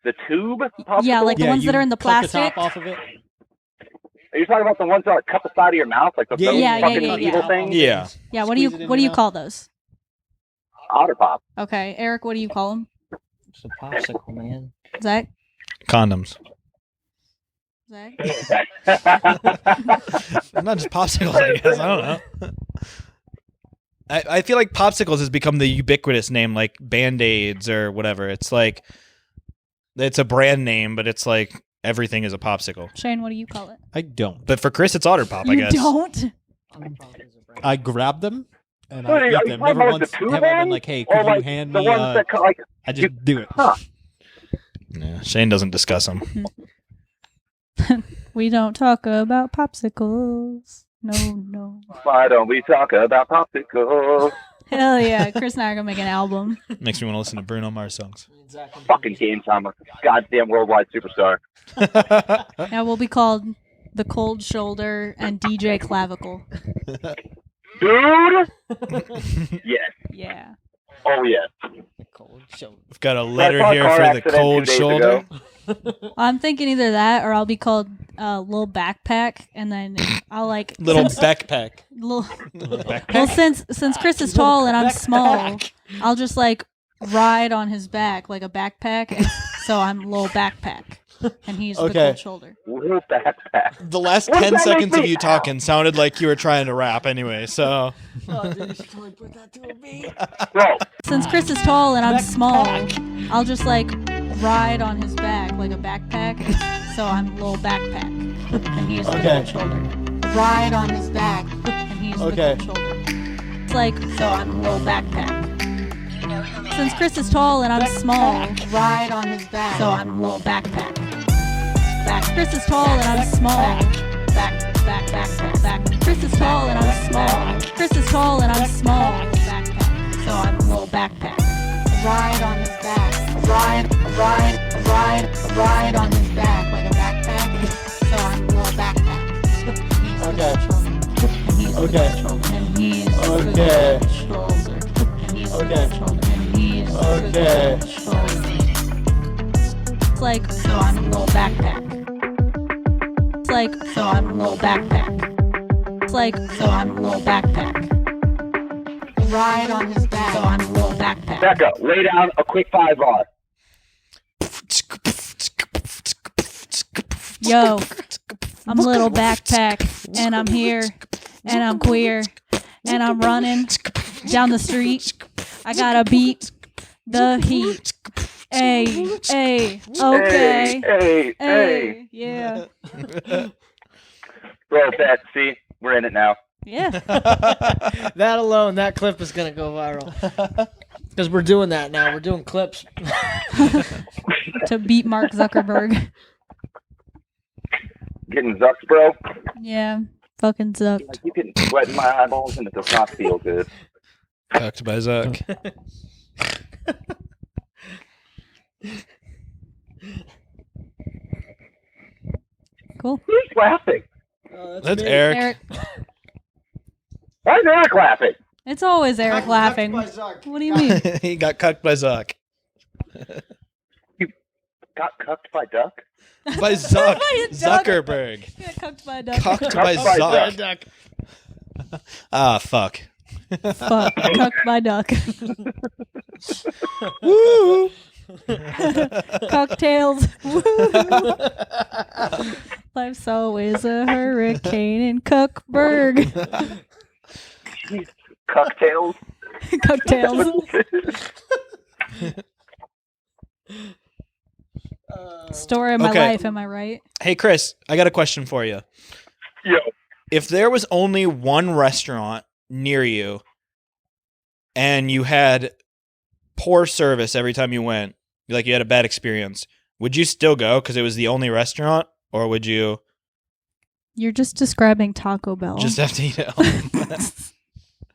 The tube popsicle? Yeah, like the ones that you are in the cut plastic. top off of it. Are you talking about the ones that like, cut the side of your mouth, like the Yeah, those yeah, fucking yeah, evil yeah. things? Yeah. Yeah. What Squeeze it do in you your call those? Otter pop. Okay, Eric, what do you call them? It's a popsicle, man. Zach. Condoms. Zach. Not just popsicles, I guess. I don't know. I feel like popsicles has become the ubiquitous name, like Band-Aids or whatever. It's like it's a brand name, but it's like everything is a popsicle. Shane, what do you call it? I don't. But for Chris, it's Otter Pop, I You guess. don't. I grab them and Wait, I are eat you them. talking Never about once the tube have I been ones? like, "Hey, Or could like you hand the me?" ones that cut, like I just do it. Huh. Yeah, Shane doesn't discuss them. We don't talk about popsicles. No. why don't we talk about popsicles? Hell yeah. Chris and I are going to make an album. Makes me want to listen to Bruno Mars songs. Fucking Game Timer. Goddamn worldwide superstar. Now we'll be called The Cold Shoulder and DJ Clavicle. Dude! Yes. Yeah. Oh, yes. We've got a letter I saw a here car for the accident cold 2 days shoulder. ago. I'm thinking either that or I'll be called Little Backpack, and then I'll like Little since- backpack. little, well, since Chris is tall and I'm small, I'll just like ride on his back like a backpack, and so I'm Little Backpack, and he's the Okay. cold shoulder. Little backpack. The last What does 10 that make seconds of me? you talking sounded like you were trying to rap anyway, so. Bro, Since Chris is tall and I'm small, I'll just like ride on his back like a backpack, and so I'm Little Backpack, and he's the Okay. cold shoulder. Ride on his back, and he's Okay. the cold shoulder. It's like, so I'm Little Backpack. Since Chris is tall and I'm small, ride on his back, so I'm Little Backpack. Chris is tall and I'm small. Back. Chris is tall and I'm small. Chris is tall and I'm small. Backpack. So I'm Little Backpack. Ride on his back. Ride on his back like a backpack. So I'm a little backpack. Okay. He's Okay. And he's Okay. Okay. Okay. It's like, So I'm a little backpack. it's like, So I'm a little backpack. it's like, So I'm a little backpack. Ride on his back. So I'm a little backpack. Becca, lay down a quick 5-bar. yo, I'm a little backpack, and I'm here, and I'm queer, and I'm running down the street. I gotta beat the heat. Hey, okay. Hey. Yeah. Bro, bet. See, we're in it now. Yeah. That alone, that clip is gonna go viral. Because we're doing that now. We're doing clips. To beat Mark Zuckerberg. Getting zucked, bro. Yeah. Fucking zucked. Like, you getting sweat in my eyeballs and it does not feel good. Cucked by Zuck. Cool. Who's laughing? That's Eric. Eric. Why is Eric laughing? It's always Eric laughing. What do you mean? He got cucked by Zuck. Got cucked by duck? By Zuck. By a duck. Zuckerberg. Yeah, cucked by a duck. Cucked by Cucked by Zuck. Ah, fuck. Fuck. Cucked by duck. Woo! Cocktails. Woo. Life's always a hurricane in Cookburg. Cocktails? Cocktails. Story of my Okay. life, am I right? Hey, Chris, I got a question for you. Yo. If there was only one restaurant near you and you had poor service every time you went, like you had a bad experience, would you still go because it was the only restaurant, or would you You're just describing Taco Bell. just have to eat it home?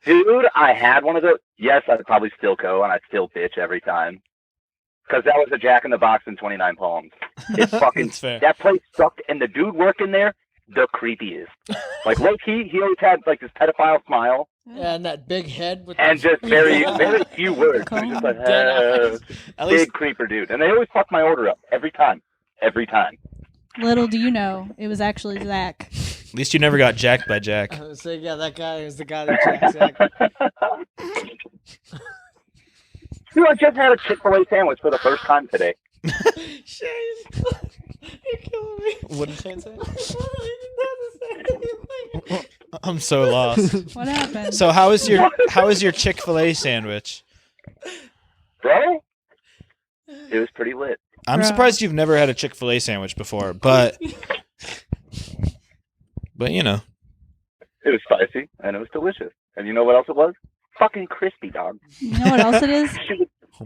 Dude, I had one of those. Yes, I'd probably still go, and I'd still bitch every time. Because that was a Jack in the Box in 29 Palms. It's fucking, That's fair. that place sucked, and the dude working there, the creepiest. Like, low-key, he always had, like, this pedophile smile, Yeah, and that big head with and the just very few words. He was just like, Dead At big least, creeper dude. And they always fuck my order up, every time. Every time. Little do you know, it was actually Zach. at least you never got jacked by Jack. So yeah, that guy is the guy that jacks Zach. Dude, I just had a Chick-fil-A sandwich for the first time today. Shane, you're killing me. What did Shane say? I'm so lost. What happened? So how is your Chick-fil-A sandwich? Bro, it was pretty lit. I'm Bro. surprised you've never had a Chick-fil-A sandwich before, but you know. It was spicy, and it was delicious. And you know what else it was? Fucking crispy, dog. You know what else it is?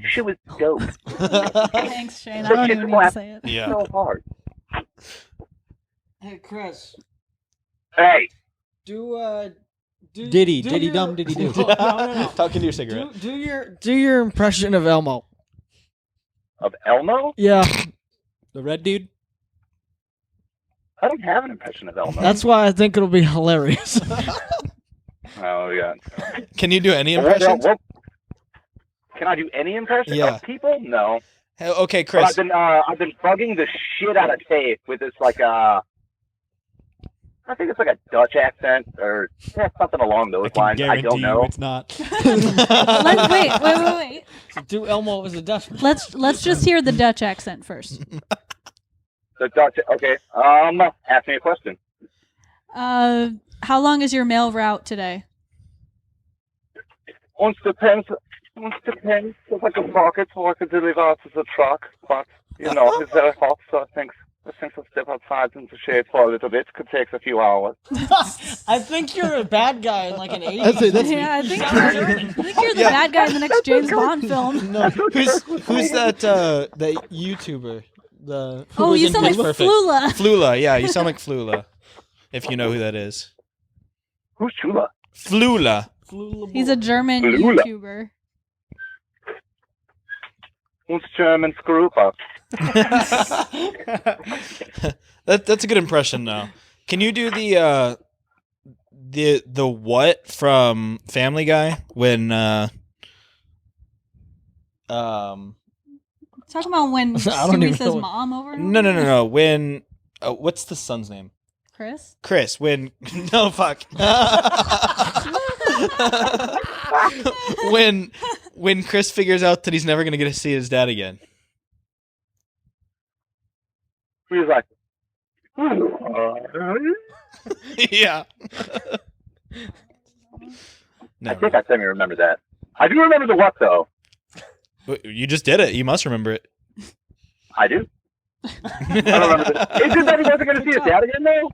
She was dope. Thanks, Shane. I don't even need to say it. Yeah. So hard. Hey, Chris. Hey, Do Diddy, do diddy your- dum, diddy do. No. Talking to your cigarette. Do your impression of Elmo. of Elmo? Yeah, The red dude? I don't have an impression of Elmo. that's why I think it'll be hilarious. Oh, yeah. Can you do any Well, impressions? can I do any impression Yeah. of people? No. Hey, okay, But Chris. I've been bugging the shit out of Tafe with this I think it's like a Dutch accent or something along those lines. I don't know. it's not. Wait. Do Elmo as a Dutchman. Let's just hear the Dutch accent first. The Dutch. Okay. Ask me a question. How long is your mail route today? Ons depends. It's like a pocket, so I could deliver out to the truck. But you know, it's very hot, so I think I'll step outside in the shade for a little bit. Could take a few hours. I think you're a bad guy in like an 80s. I think you're the bad guy in the next James Bond film. No, who's that YouTuber? Oh, you sound like Flula. Flula, yeah, you sound like Flula. If you know who that is. Who's Chula? Flula. He's a German Flula. YouTuber. Uns German Scrupa. That's a good impression, though. Can you do the what from Family Guy when Talking about when don't even Stewie says know what- mom over and no over? when what's the son's name? Chris? When no fuck. when Chris figures out that he's never gonna get to see his dad again. He's like, Yeah. I think I semi-remember that. I do remember the what, though. You just did it. You must remember it. I do. I don't remember this. Is it that he wasn't going to see his dad again, though?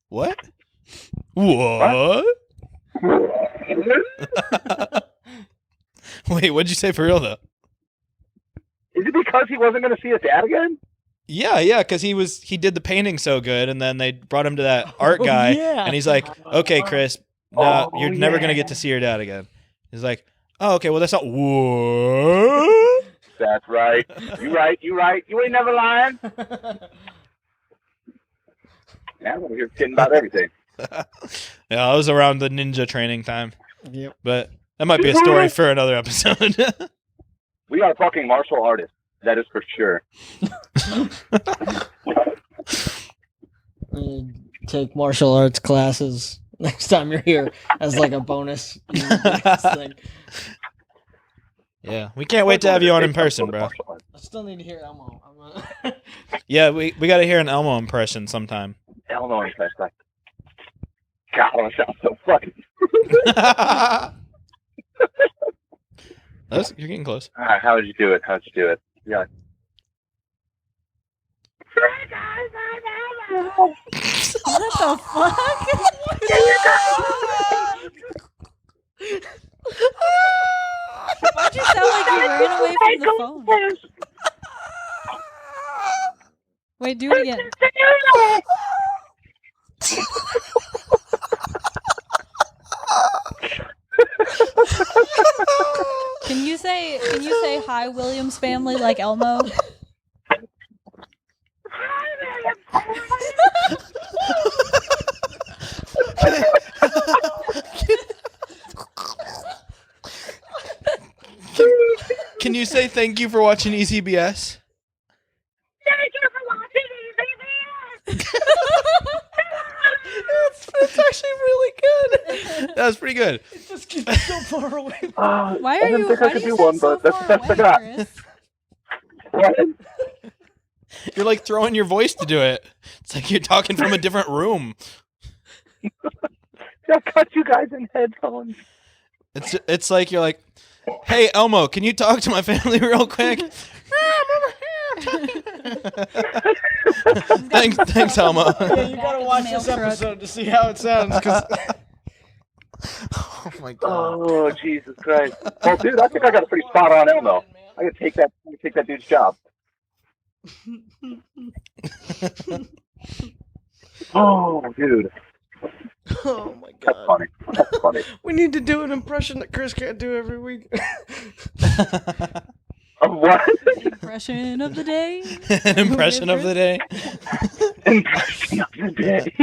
What? What? Wait, what'd you say for real though? Is it because he wasn't going to see his dad again? Yeah, because he did the painting so good, and then they brought him to that art guy, yeah. and he's like, "Okay, Chris, no, you're never gonna get to see your dad again." He's like, "Oh, okay, well that's not what." That's right. You right. You ain't never lying. Yeah, I'm over here kidding about everything. Yeah, I was around the ninja training time, Yep. but that might be a story for another episode. We are talking martial artists. That is for sure. Take martial arts classes next time you're here as like a bonus thing. Yeah, we can't wait to have you on in person, bro. I still need to hear Elmo. Yeah, we got to hear an Elmo impression sometime. Elmo impression. Like, God, that sounds so fucking. You're getting close. All right, how would you do it? Yeah. What the fuck? Why'd you sound like you ran away from the phone? Wait, do it again. Can you say hi Williams family like Elmo? Can you say thank you for watching EZBS? Thank you for watching EZBS! That's actually really good. That was pretty good. It just gets so far away. Why are I didn't you? think I Why could do you do one, sound so but that's far the best I got. away, Chris? What? You're like throwing your voice to do it. It's like you're talking from a different room. I got you guys in headphones. It's like you're like, hey Elmo, can you talk to my family real quick? Thanks Elmo. Yeah, you gotta watch Mail this truck. episode to see how it sounds. Oh my god. Oh, Jesus Christ. Well, dude, I think I got a pretty spot on Elmo. I could take that dude's job. Oh, dude. Oh my That's god. funny. That's funny. We need to do an impression that Chris can't do every week. Of what? Impression of the day. An impression of the day. Impression of the day.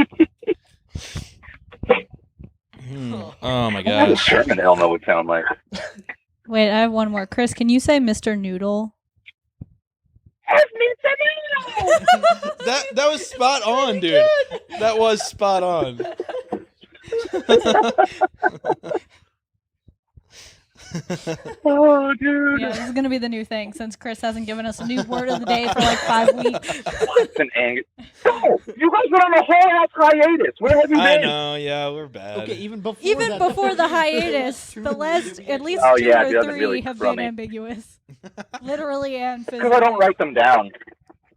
Oh my What a gosh. German Elmo would sound like. Wait, I have one more. Chris, can you say Mr. Noodle? That was spot on, dude. That was spot on. Oh, dude. Yeah, this is gonna be the new thing since Chris hasn't given us a new word of the day for like 5 weeks. It's an anger. No, you guys went on a whole ass hiatus. Where have you I been? know, yeah, we're bad. Okay, even before Even before the hiatus, the last at least Oh, 2 yeah, or dude, 3 really have crummy. been ambiguous, literally and physically. Because I don't write them down.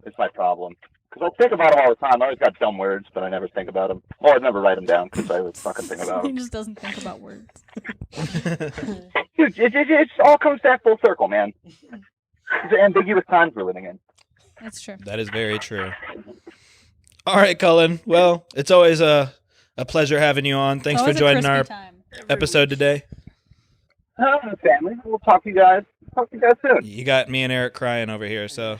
It's my problem. Because I think about them all the time. I always got dumb words, but I never think about them. Or I never write them down because I would fucking think about He them. just doesn't think about words. Dude, it all comes back full circle, man. It's the ambiguous times we're living in. That's true. That is very true. All right, Cullen. Well, it's always a pleasure having you on. Thanks for Always a joining crispy our time. episode today. Family. We'll talk to you guys. Soon. You got me and Eric crying over here, so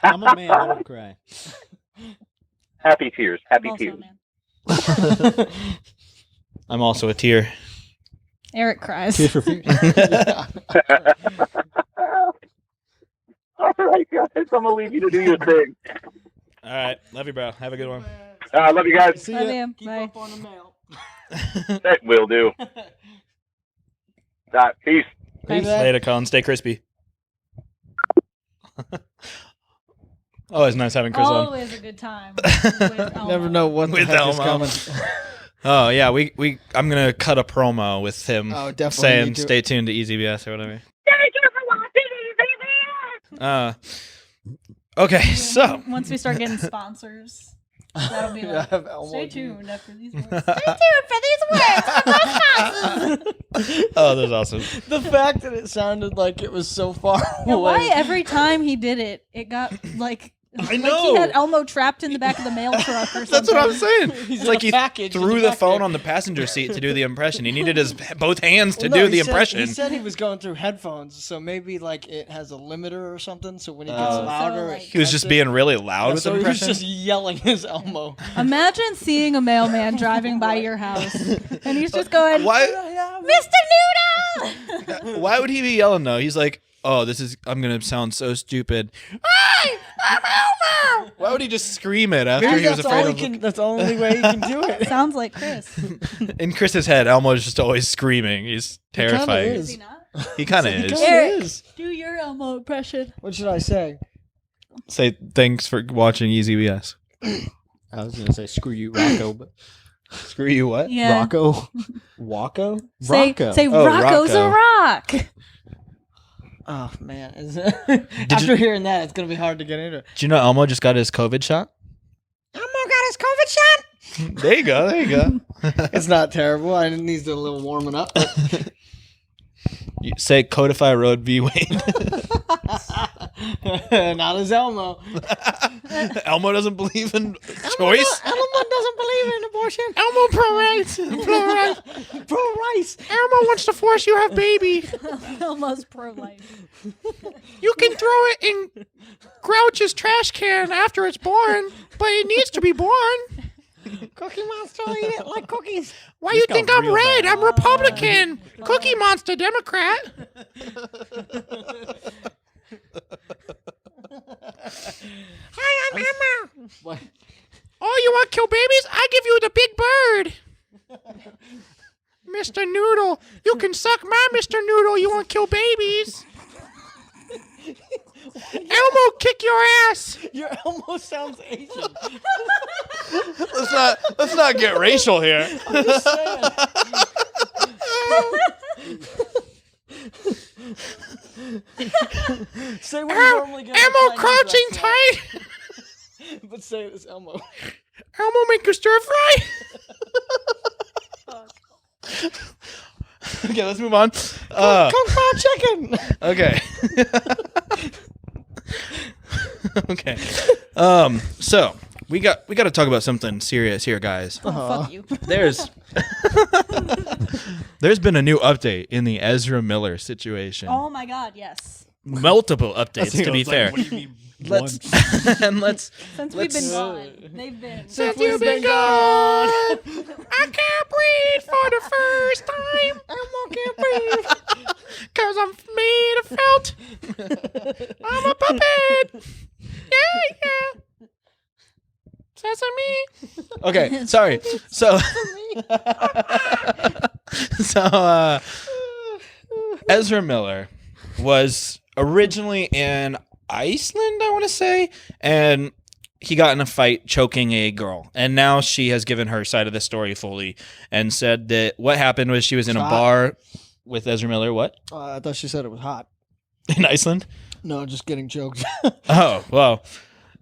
I'm a man. I don't cry. Happy tears. Happy Also, tears. man. I'm also a tear. Eric cries. Tears for fears. All right, guys. I'm gonna leave you to do your thing. All right, love you, bro. Have a good one. Love you guys. See Love ya. you. Keep Bye. up on the mail. That will do. Peace. Bye. Later, Colin. Stay crispy. Oh, it's nice having Chris on. Always a good time. With Elmo. Never know what the With heck is Elmo. coming. Oh yeah, I'm gonna cut a promo with him Oh, definitely saying need to. "Stay tuned to EZBS" or whatever. Thank you for watching EZBS. Okay, so Once we start getting sponsors, that'll be I like, have Elmo stay do- tuned after these words. Stay tuned for these words. oh, that's awesome. The fact that it sounded like it was so far Yeah, away. why every time he did it, it got like like know. he had Elmo trapped in the back of the mail truck or something. That's what I'm saying. He's It's in like a he package in threw the the back phone there. on the passenger seat to do the impression. He needed his both hands to Well, no, do the he said- impression. He said he was going through headphones, so maybe like it has a limiter or something. So when he gets Oh. louder, So, it like- He was cuts just it. being really loud Yeah, with so the he was impression. just yelling his Elmo. Imagine seeing a mailman driving by your house and he's just going, Why? Mr. Noodle! Why would he be yelling though? He's like, "Oh, I'm gonna sound so stupid." Hi, I'm Elmo. Why would he just scream it after Maybe he was that's afraid all of? he can. That's the only way he can do it. Sounds like Chris. In Chris's head, Elmo's just always screaming. He's kinda terrifying. is. Is he not? He kind of He is. kinda Eric. is. Do your Elmo impression. What should I say? Say thanks for watching EZBS. I was gonna say screw you, Rocco, but Screw you, what? Yeah. Rocco, Wacko? Say, Rocco. say Oh, Rocco's a rock. Oh man! After hearing that, it's gonna be hard to get into. Do you know Elmo just got his COVID shot? Elmo got his COVID shot. There you go. There you go. It's not terrible. I needs a little warming up. But You say Codify Road v. Wade. not as Elmo. Elmo doesn't believe in choice. Elmo doesn't believe in abortion. Elmo pro-rights. Pro-rights. Pro-rice. Elmo wants to force you to have baby. Elmo's pro-life. You can throw it in Grouch's trash can after it's born, but it needs to be born. Cookie Monster will eat it like cookies. Why you think I'm red? I'm Republican. Cookie Monster Democrat. Hi, I'm Emma. What? Oh, you want to kill babies? I give you the big bird. Mr. Noodle. You can suck my Mr. Noodle. You want to kill babies? Elmo, kick your ass. Your Elmo sounds Asian. Let's not get racial here. I'm just saying. Say what you normally get. Elmo crouching tight. But say it as Elmo. Elmo make your stir fry. Okay, let's move on. Kung Pao chicken. Okay. Okay. So we got to talk about something serious here, guys. Oh, fuck you. There's been a new update in the Ezra Miller situation. Oh my god, yes. Multiple updates, to be fair. What do you mean? Let's and let's Since we've been gone, they've been. since you've been gone, I can't breathe for the first time. Elmo can't breathe. 'Cause I'm made of felt. I'm a puppet. Yeah. Sesame. Okay, sorry. So, Ezra Miller was originally in Iceland, I want to say, and he got in a fight choking a girl, and now she has given her side of the story fully and said that what happened was she was in a Hot. bar with Ezra Miller. What? I thought she said it was hot. In Iceland? No, just getting choked. Oh, well,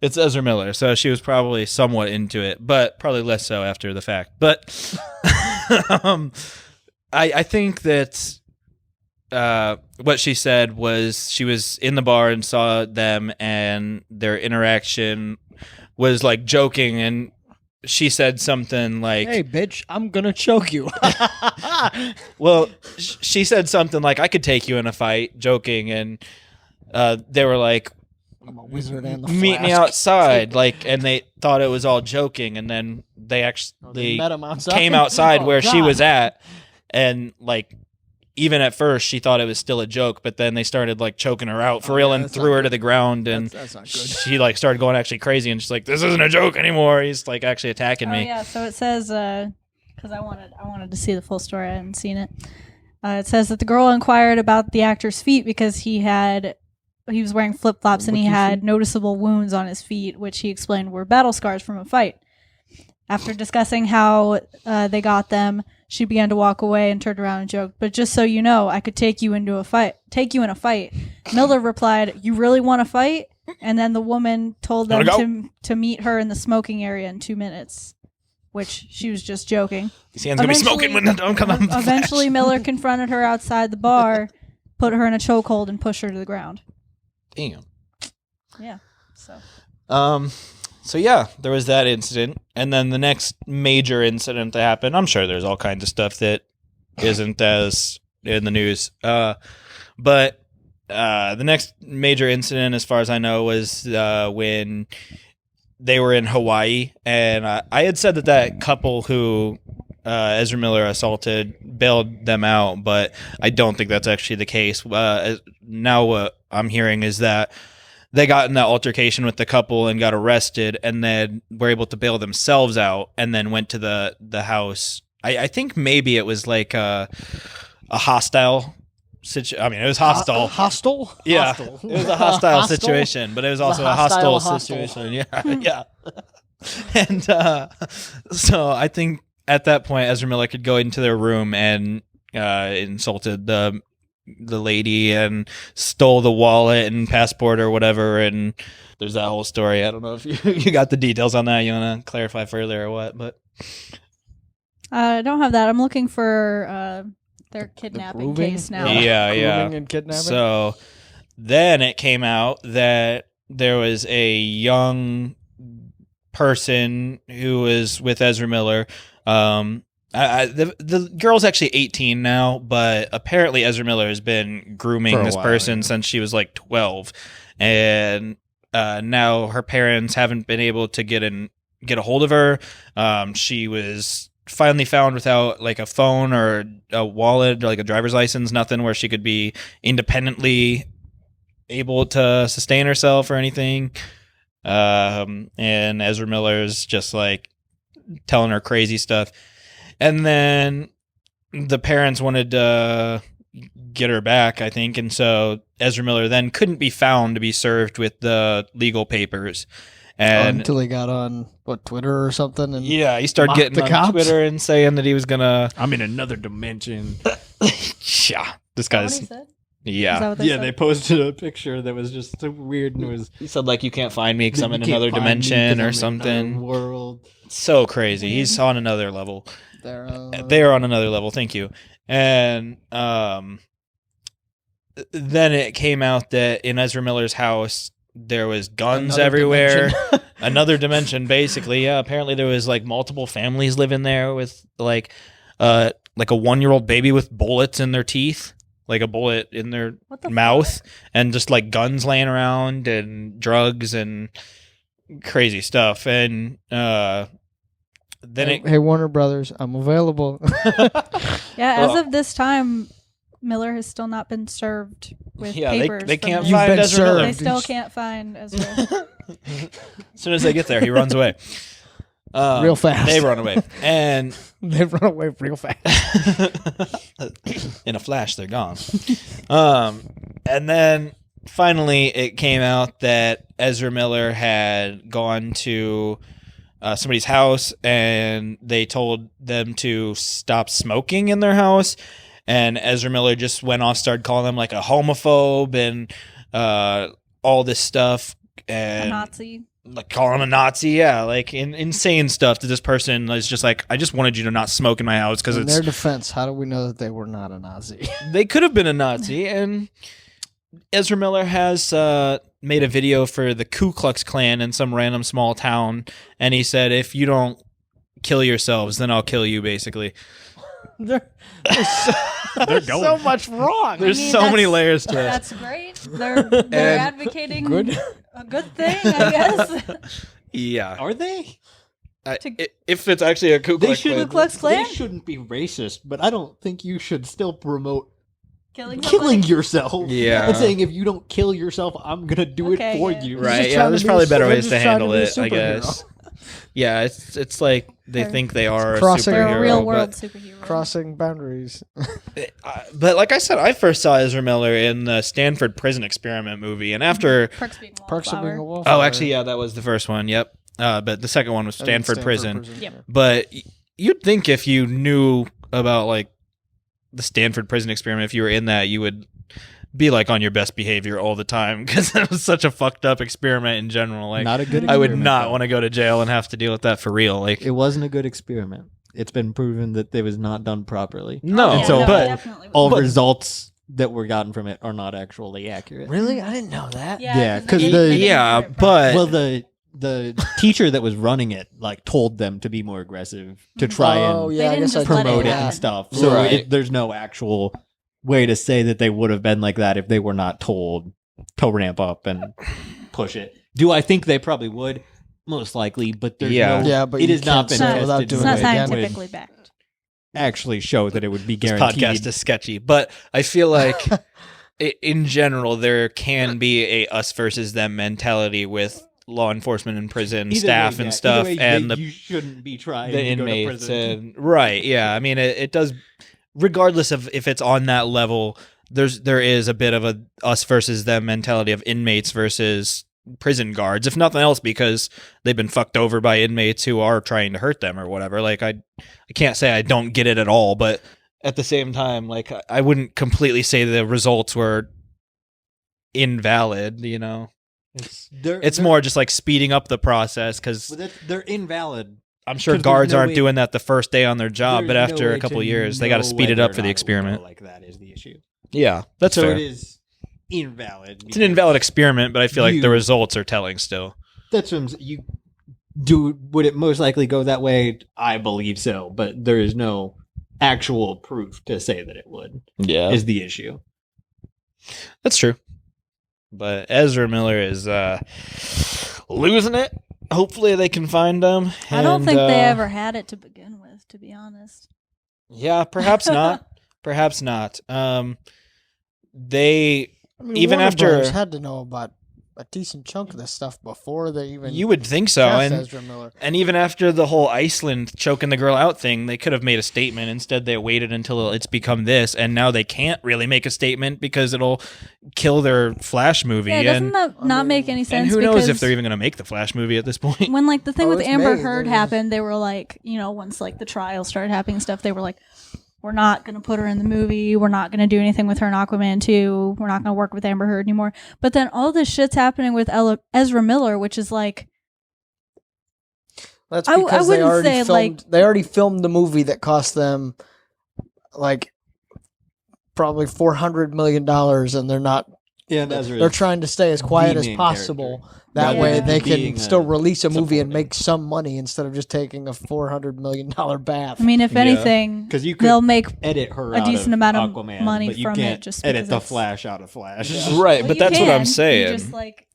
it's Ezra Miller, so she was probably somewhat into it, but probably less so after the fact. But I think that what she said was she was in the bar and saw them, and their interaction was like joking, and she said something like, Hey, bitch, I'm gonna choke you. well, she said something like, I could take you in a fight, joking, and they were like, I'm a wizard and the meet me flask. outside, like, and they thought it was all joking, and then they actually met him outside? came outside Oh, where she God. was at, and like, even at first she thought it was still a joke, but then they started like choking her out for real and threw her to the ground, and That's not good. she like started going actually crazy, and she's like, this isn't a joke anymore. He's like actually attacking Oh me. yeah, so it says because I wanted to see the full story. I hadn't seen it. It says that the girl inquired about the actor's feet because he was wearing flip flops and he had noticeable wounds on his feet, which he explained were battle scars from a fight. After discussing how they got them, she began to walk away and turned around and joked, "But just so you know, I could take you in a fight. Miller replied, "You really want to fight?" And then the woman told them to meet her in the smoking area in 2 minutes, which she was just joking. His hand's gonna be smoking when the don't come out. Eventually, Miller confronted her outside the bar, put her in a chokehold, and pushed her to the ground. Damn. Yeah. So. So yeah, there was that incident, and then the next major incident that happened. I'm sure there's all kinds of stuff that isn't as in the news. But the next major incident, as far as I know, was when they were in Hawaii, and I had said that couple who Ezra Miller assaulted bailed them out, but I don't think that's actually the case. Now what I'm hearing is that they got in that altercation with the couple and got arrested, and then were able to bail themselves out, and then went to the house. I think maybe it was like a hostile situation. I mean, it was hostile. Hostile? Yeah, Hostile. it was a hostile Hostile? situation, but it was also a hostile hostile hostel. situation. Yeah. And so I think at that point, Ezra Miller could go into their room and insulted the lady and stole the wallet and passport or whatever, and there's that whole story. I don't know if you got the details on that. You want to clarify further or what? But I don't have that. I'm looking for their kidnapping proving? case now. yeah. Grooming and kidnapping? So then it came out that there was a young person who was with Ezra Miller. The girl's actually 18 now, but apparently Ezra Miller has been grooming this person since she was like 12, and now her parents haven't been able to get a hold of her. She was finally found without like a phone or a wallet or like a driver's license, nothing where she could be independently able to sustain herself or anything. And Ezra Miller's just like telling her crazy stuff. And then the parents wanted to get her back, I think. And so Ezra Miller then couldn't be found to be served with the legal papers. And until he got on, Twitter or something? And yeah, he started mocked getting the on cops? Twitter and saying that he was going to... I'm in another dimension. Yeah, this Is that what guy's... he said? Is that Yeah. what they Yeah, said? they posted a picture that was just so weird, and it was He said, like, you can't find me because I'm in "You can't another find me 'cause dimension I'm or in something. another world. So crazy. He's on another level. They're on another level. Thank you. And then it came out that in Ezra Miller's house there was guns Another everywhere. dimension. Another dimension, basically. Yeah. Apparently there was like multiple families living there with like a 1-year-old baby with bullets in their teeth, like a bullet in their What the mouth, and just like guns laying around and drugs and crazy stuff. And then Hey, Warner Brothers, I'm available. Yeah, as Well- of this time, Miller has still not been served with papers. they from can't this. You've find been Ezra Miller. They served. still can't find Ezra. As soon as they get there, he runs away. Real fast. They run away. And They run away real fast. in a flash, they're gone. And then finally it came out that Ezra Miller had gone to somebody's house, and they told them to stop smoking in their house. And Ezra Miller just went off, started calling them like a homophobe and all this stuff. And A Nazi. like calling him a Nazi, yeah, like insane stuff to this person. Is just like, I just wanted you to not smoke in my house because In it's their defense, how do we know that they were not a Nazi? they could have been a Nazi. And Ezra Miller has made a video for the Ku Klux Klan in some random small town, and he said, if you don't kill yourselves, then I'll kill you, basically. There's so much wrong. There's so many layers to it. That's great. They're advocating a good thing, I guess. Yeah. Are they? If it's actually a Ku Klux Klan. Ku Klux Klan? They shouldn't be racist, but I don't think you should still promote Killing yourself. Yeah. And saying if you don't kill yourself, I'm gonna do it for you. Right. Yeah. There's probably better ways to handle it, I guess. Yeah. It's like they think they are Crossing- a They're superhero. a real world but, superhero. Crossing boundaries. but like I said, I first saw Ezra Miller in the Stanford Prison Experiment movie, and after Perks being Parks of being a Wallflower. wallflower. oh, actually, yeah, that was the first one. Yep. But the second one was I think Stanford Prison. Yep. But you'd think if you knew about like the Stanford Prison Experiment, if you were in that, you would be like on your best behavior all the time because that was such a fucked up experiment in general. Like, Not a good I would experiment, not though. want to go to jail and have to deal with that for real. Like, It wasn't a good experiment. It's been proven that it was not done properly. no, And so, no, but definitely All But- results that were gotten from it are not actually accurate. Really? I didn't know that. Yeah, 'cause they the- didn't yeah, do it but Well, the teacher that was running it like told them to be more aggressive to try Oh, and yeah, I They guess didn't I just let did promote it it that. and stuff. So Right. there's no actual way to say that they would have been like that if they were not told to ramp up and push it. Do I think they probably would? Most likely, but there's Yeah. no. Yeah, but it you has not can't been say it tested without in doing It's a not it way that again. would scientifically backed. actually show that it would be this guaranteed. podcast is sketchy. But I feel like in general, there can be a us versus them mentality with law enforcement and prison Either staff way, and yeah. stuff, Either way, and you shouldn't be trying the to go to inmates prison. and right. Yeah, I mean, it does. Regardless of if it's on that level, there is a bit of a us versus them mentality of inmates versus prison guards, if nothing else, because they've been fucked over by inmates who are trying to hurt them or whatever. Like I can't say I don't get it at all, but at the same time, like I wouldn't completely say the results were invalid. You know, it's more just like speeding up the process because they're invalid. I'm sure 'Cause there's guards no aren't way- doing that the first day on their job, but There's after no a way couple to years, they got to know speed it whether up or for the not it will experiment. go like that is the issue. Yeah, that's So fair. it is invalid. It's an invalid experiment, but I feel like the You- results are telling still. That's what I'm saying. You do. Would it most likely go that way? I believe so, but there is no actual proof to say that it would. Yeah, Is the issue. that's true. But Ezra Miller is losing it. Hopefully they can find him. I don't and, think they ever had it to begin with, to be honest. Yeah, perhaps not. Perhaps not. They I mean, Even Warner after- Brothers had to know about a decent chunk of this stuff before they even you would think so, cast and Ezra Miller. and even after the whole Iceland choking the girl out thing, they could have made a statement. Instead, they waited until it's become this, and now they can't really make a statement because it'll kill their Flash movie. Yeah, doesn't that not make any sense? and who knows because if they're even going to make the Flash movie at this point? when like the thing Oh, with it's Amber made. Heard happened, they were like, once like the trial started happening and stuff, they were like, we're not going to put her in the movie. We're not going to do anything with her in Aquaman 2. We're not going to work with Amber Heard anymore. But then all this shit's happening with Ezra Miller, which is like, That's I because they wouldn't already say, filmed. like- They already filmed the movie that cost them like probably $400 million, and they're not. Yeah, Ezra They're is trying to stay as quiet the as main possible. character. That Yeah. way, they Being can still a release a movie and supporting. make some money instead of just taking a $400 million bath. I mean, if Yeah. anything, because you could they'll make edit her a out decent of amount of Aquaman, money but you from can't it just edit because the it's- Flash out of Flash. Right, Well, but you that's what I'm can. saying. You just like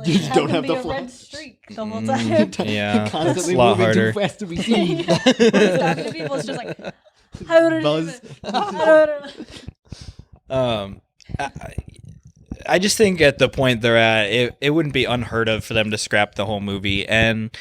You have don't them have be the a red Flash. streak the whole time. Yeah, Constantly it's a lot moving harder. too fast to be seen. He's talking to people. It's just like, Buzz. I just think at the point they're at, it wouldn't be unheard of for them to scrap the whole movie. And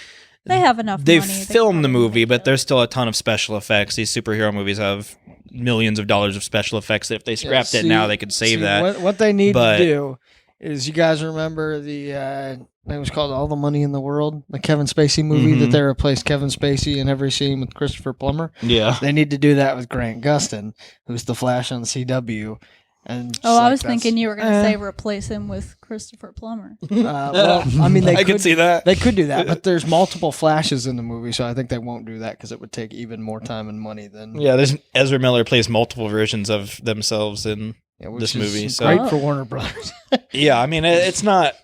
They have enough they've money. They filmed the can probably movie, make but it. there's still a ton of special effects. These superhero movies have millions of dollars of special effects. If they scrapped it now, they could save that. What they need But- to do is, you guys remember it was called All the Money in the World, the Kevin Spacey movie that Mhm. they replaced Kevin Spacey in every scene with Christopher Plummer. Yeah. They need to do that with Grant Gustin, who's the Flash on the CW. And Oh, I was that's- thinking you were going to say replace him with Christopher Plummer. well, I mean, they I could can see that. They could do that, but there's multiple Flashes in the movie, so I think they won't do that because it would take even more time and money than Yeah, there's Ezra Miller plays multiple versions of themselves in which this is movie. So great for Warner Brothers. yeah, I mean, it's not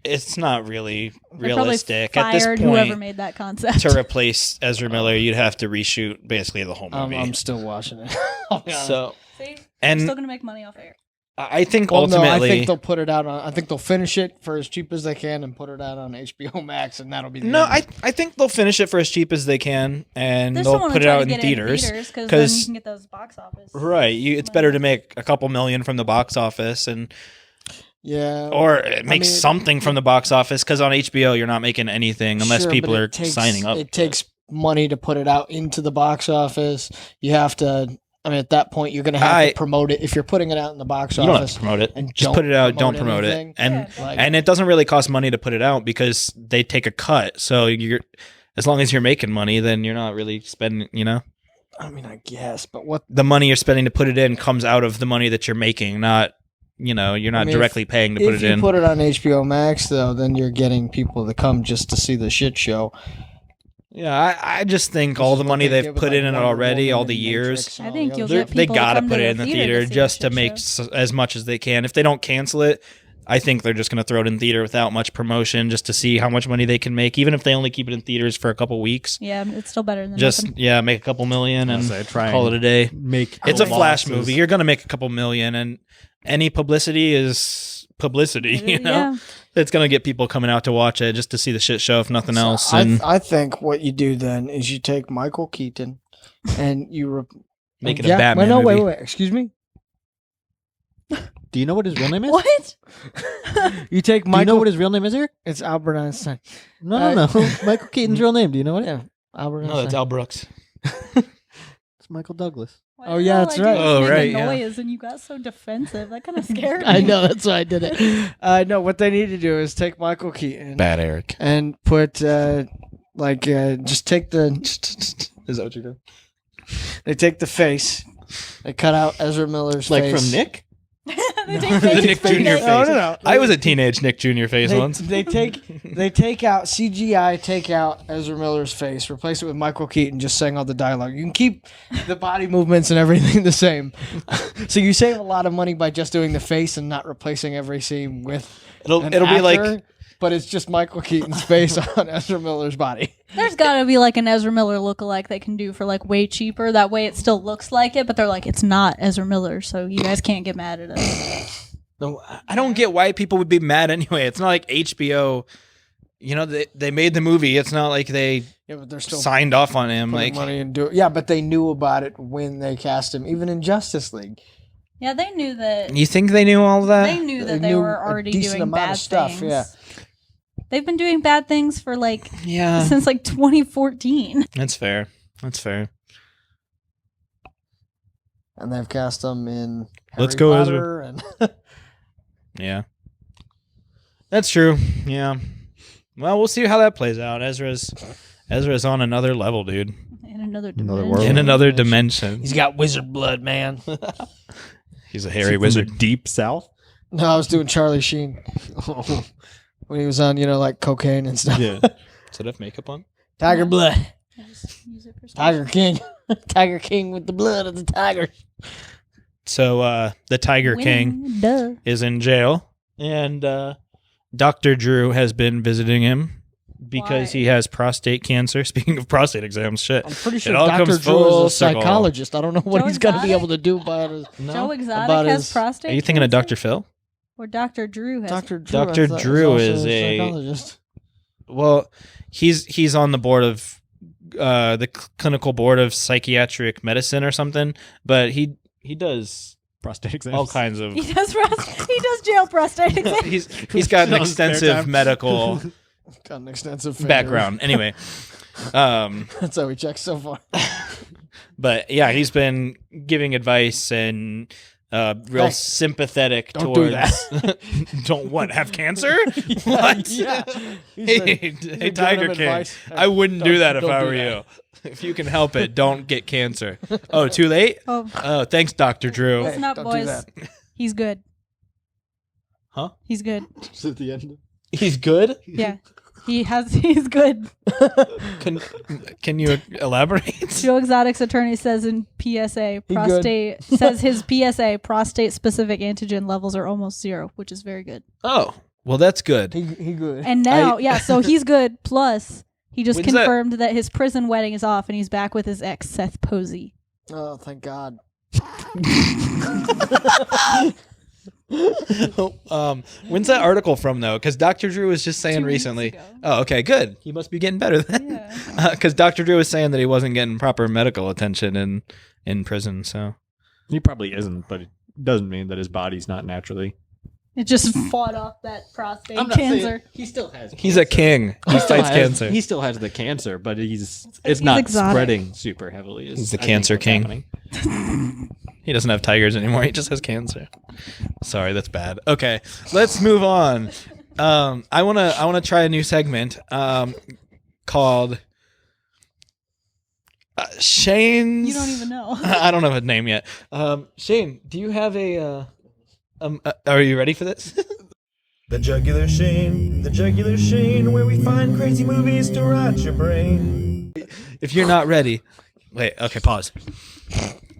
it's not really They probably realistic at this fired point. whoever made that concept. To replace Ezra Miller, you'd have to reshoot basically the whole movie. I'm still watching it. I'll be honest. So, See, and still gonna make money off air. I think Well, no, ultimately, I think they'll put it out on. I think they'll finish it for as cheap as they can and put it out on HBO Max, and that'll be the no, end. I think they'll finish it for as cheap as they can, and They still they'll want put to it try out to in get theaters. because then 'cause- you can get those box office. Right, it's better to make a couple million from the box office, and Yeah, or make mean, something from the box office. Because on HBO, you're not making anything unless sure, people but are it takes- signing up. It takes money to put it out into the box office. You have to. I mean, at that point, you're going to have to promote it. If you're putting it out in the box You don't have office, to promote it. and Just don't put it out. Don't promote promote anything, it. And Yeah. like, and it doesn't really cost money to put it out because they take a cut. So you're as long as you're making money, then you're not really spending. I mean, I guess, but what? The money you're spending to put it in comes out of the money that you're making, not you're not mean, directly paying to put If it you in. put it on HBO Max, though, then you're getting people to come just to see the shit show. Yeah, I just think Which all is the what money they they've did with, put like, in it Wonder already, Woman all the and years. Matrix and I all think the you'll others. get They people to gotta come put to it in the theater theater to see just the to make shit show. as much as they can. If they don't cancel it, I think they're just going to throw it in theater without much promotion just to see how much money they can make, even if they only keep it in theaters for a couple weeks. Yeah, it's still better than Just nothing. make a couple million and try call it and a day. Make It's a Flash losses. movie. You're going to make a couple million, and any publicity is publicity. Yeah. It's going to get people coming out to watch it just to see the shit show, if nothing else. So And I think what you do then is you take Michael Keaton and you make it a Batman no, movie. wait. Excuse me. Do you know what his real name is? What? You take Do you know Michael. what his real name is, Eric? It's Albert Einstein. No. Michael Keaton's real name. Do you know what? Yeah, Albert No, Einstein. that's Al Brooks. It's Michael Douglas. Why Oh, did yeah, all that's I do right. was Oh, make a right, yeah. noise and you got so defensive. That kind of scared me. I know that's why I did it. No, what they need to do is take Michael Keaton Bad Eric. and put just take the. Is that what you're doing? They take the face. They cut out Ezra Miller's Like face. from Nick? They take The pictures Nick for Jr. Nick. face. No. I was a teenage Nick Jr. face once. They take out CGI, take out Ezra Miller's face, replace it with Michael Keaton just saying all the dialogue. You can keep the body movements and everything the same. So you save a lot of money by just doing the face and not replacing every scene with It'll an be like actor, but it's just Michael Keaton's face on Ezra Miller's body. There's got to be like an Ezra Miller lookalike they can do for like way cheaper. That way it still looks like it, but they're like, it's not Ezra Miller, so you guys can't get mad at us. No, I don't get why people would be mad anyway. It's not like HBO. They made the movie. It's not like they Yeah, but they're still signed off on him. putting Like money into it. Yeah, but they knew about it when they cast him, even in Justice League. Yeah, they knew that. you think they knew all that? They knew that They they knew were a already decent doing amount of bad stuff, things. yeah. They've been doing bad things for like Yeah, since like 2014. that's fair. That's fair. And they've cast him in Let's Harry go, Potter and Yeah, that's true. Yeah. Well, we'll see how that plays out. Ezra's on another level, dude. In another Another dimension. world. In another dimension. he's got wizard blood, man. He's a Is hairy he from wizard. the deep south. No, I was doing Charlie Sheen when he was on, like cocaine and stuff. Yeah. Does it have makeup on? Tiger blood, I just use it for stuff. Tiger King, Tiger King with the blood of the tiger. So the Tiger King Winning, duh. is in jail, and Dr. Drew has been visiting him because Why? he has prostate cancer. Speaking of prostate exams, shit. I'm pretty sure It all Dr. comes Drew full is a circle. psychologist. I don't know what Joe he's going to be Exotic? able to do about his. Joe Exotic about has his- prostate. Are you thinking of cancer? Dr. Phil? Or Dr. Drew has. Dr. Drew, I Dr. thought, Drew also is a- psychologist. Well, he's on the board of the clinical board of psychiatric medicine or something, but he does Prostate exams. all kinds of. He does. He does jail prostate exams. He's got an On his spare extensive time. medical Got an extensive finger. background. Anyway, That's how we check so far. but yeah, he's been giving advice and real Hey, sympathetic don't do towards. Don't what? Have cancer? What? Yeah. Hey, giving Tiger him King. advice. I wouldn't do that if don't I do were that. you. If you can help it, don't get cancer. Oh, too late? Oh, Oh, thanks, Dr. Drew. listen up, don't do boys. that. He's good. Huh? He's good. Just at the end. He's good? Yeah. He's good. Can you elaborate? Joe Exotic's attorney says in PSA, prostate says his PSA prostate specific antigen levels are almost 0, which is very good. Oh, Well, that's good. He good. And now, so he's good. Plus, he just When's that? confirmed that his prison wedding is off and he's back with his ex, Seth Posey. Oh, thank God. When's that article from though? Because Dr. Drew was just saying 2 weeks recently. ago. Oh, okay, good. He must be getting better then. Yeah. Because Dr. Drew was saying that he wasn't getting proper medical attention in prison. So He probably isn't, but it doesn't mean that his body's not naturally. It just fought off that prostate I'm not saying- cancer. He still has. he's a king. He fights cancer. He still has the cancer, but it's not exotic. spreading super heavily. He's the I think cancer what's king. happening. He doesn't have tigers anymore. He just has cancer. Sorry, that's bad. Okay, let's move on. I wanna try a new segment called Shane's. You don't even know. I don't have a name yet. Shane, do you have a? Are you ready for this? The Jugular Shane, where we find crazy movies to rot your brain. If you're not ready, wait. Okay, pause.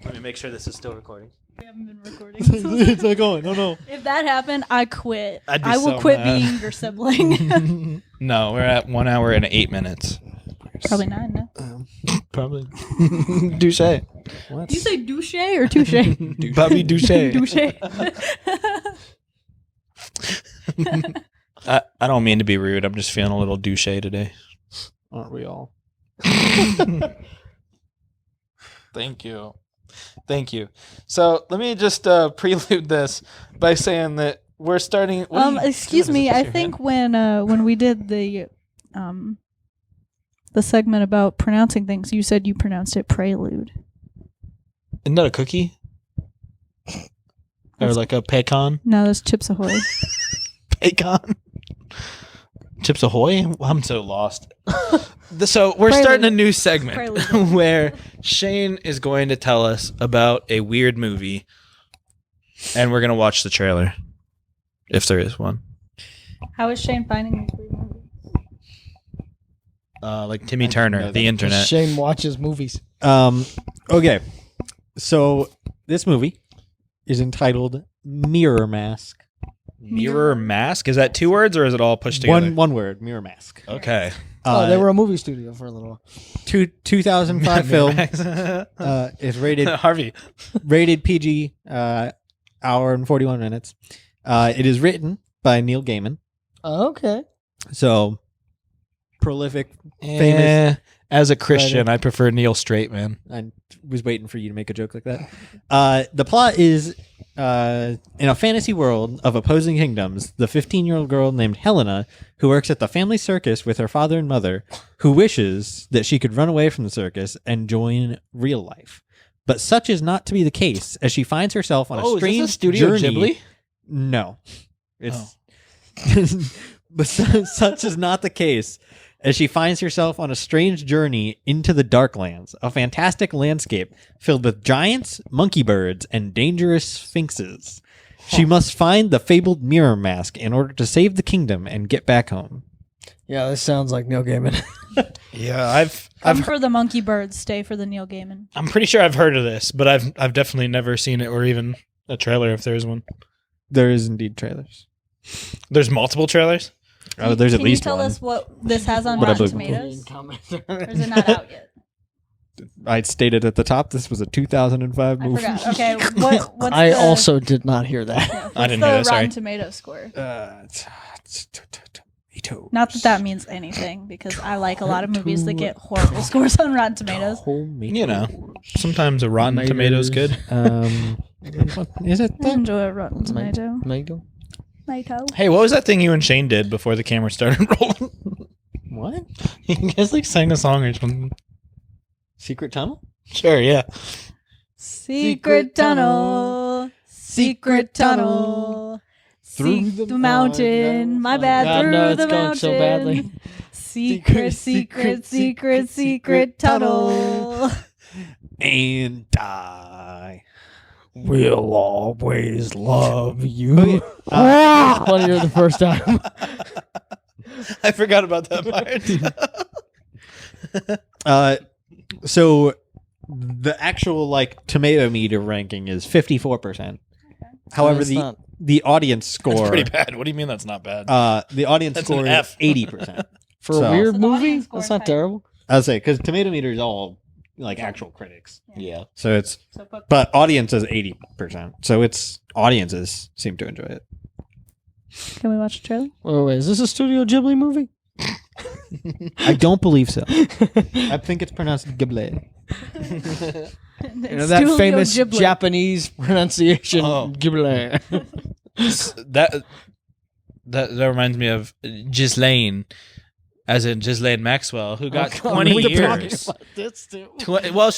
Let me make sure this is still recording. We haven't been recording. It's not going. No. If that happened, I quit. I'd be I will so quit mad. being your sibling. No, we're at 1 hour and 8 minutes. Probably 9 now. Probably. Douche. Do you say douche or touche? Bobby Douche. Douche. I don't mean to be rude. I'm just feeling a little douche today. Aren't we all? Thank you. So let me just prelude this by saying that we're starting. what are you Excuse doing? Is me. it just I your think hand? when we did the segment about pronouncing things, you said you pronounced it prelude. Isn't that a cookie? Or like a pecan? No, that's Chips Ahoy. Pecan? Chips Ahoy? I'm so lost. So we're Prelude. starting a new segment Prelude. where Shane is going to tell us about a weird movie, and we're going to watch the trailer, if there is one. How is Shane finding these weird movies? Like Timmy I Turner, know the that. internet. Shane watches movies. Okay. So this movie is entitled Mirror Mask. Mirror Mask? Is that 2 words or is it all pushed together? One word, Mirror Mask. Okay. They were a movie studio for a little while. 2005 film. Mirror Mask. It's rated Harvey. rated PG, hour and 41 minutes. It is written by Neil Gaiman. Okay. So prolific, famous. As a Christian, I prefer Neil Straight, man. I was waiting for you to make a joke like that. The plot is in a fantasy world of opposing kingdoms, the 15-year-old girl named Helena, who works at the family circus with her father and mother, who wishes that she could run away from the circus and join real life. But such is not to be the case, as she finds herself on a strange is this a Studio journey. Ghibli? No. It's but such is not the case, as she finds herself on a strange journey into the Darklands, a fantastic landscape filled with giants, monkey birds, and dangerous sphinxes. She must find the fabled Mirror Mask in order to save the kingdom and get back home. Yeah, this sounds like Neil Gaiman. Yeah, I've Come for the monkey birds, stay for the Neil Gaiman. I'm pretty sure I've heard of this, but I've definitely never seen it or even a trailer if there's one. There is indeed trailers. There's multiple trailers? Oh, there's at Can least you tell one. us what this has on But I Rotten believe- Tomatoes? Or is it not out yet? I stated at the top this was a 2005 I movie. forgot. Okay, what's I the, also did not hear that. yeah, what's I didn't the hear that, sorry. Rotten Tomato score? Tomatoes. Not that that means anything, because I like a lot of movies that get horrible scores on Rotten Tomatoes. You know, sometimes a Rotten Tomatoes good. What is it? I enjoy a Rotten Tomato. Tomato. Tomato. Hey, what was that thing you and Shane did before the camera started rolling? What? You guys like sang a song or something? Secret Tunnel? Sure, yeah. Secret tunnel. Secret tunnel. Through Seek the the mountain. My bad. God, Through no, the it's going mountain. so badly. Secret tunnel. And I. We'll always love you. Funnier the first time. I forgot about that part. So the actual like tomato meter ranking is 54%. However, That's the not the audience score. That's pretty bad. What do you mean that's not bad? The audience That's score an is F. 80%. For a weird So the movie, audience score that's is not high. terrible. I'll say because Tomato Meter is all like actual critics, Yeah. so it's So put- but audience is 80%. So it's audiences seem to enjoy it. Can we watch the trailer? Wait, is this a Studio Ghibli movie? I don't believe so. I think it's pronounced Ghibli. You know that famous Japanese pronunciation, Oh. Ghibli. That reminds me of Ghislaine, as in Ghislaine Maxwell, who got 20 years. Well,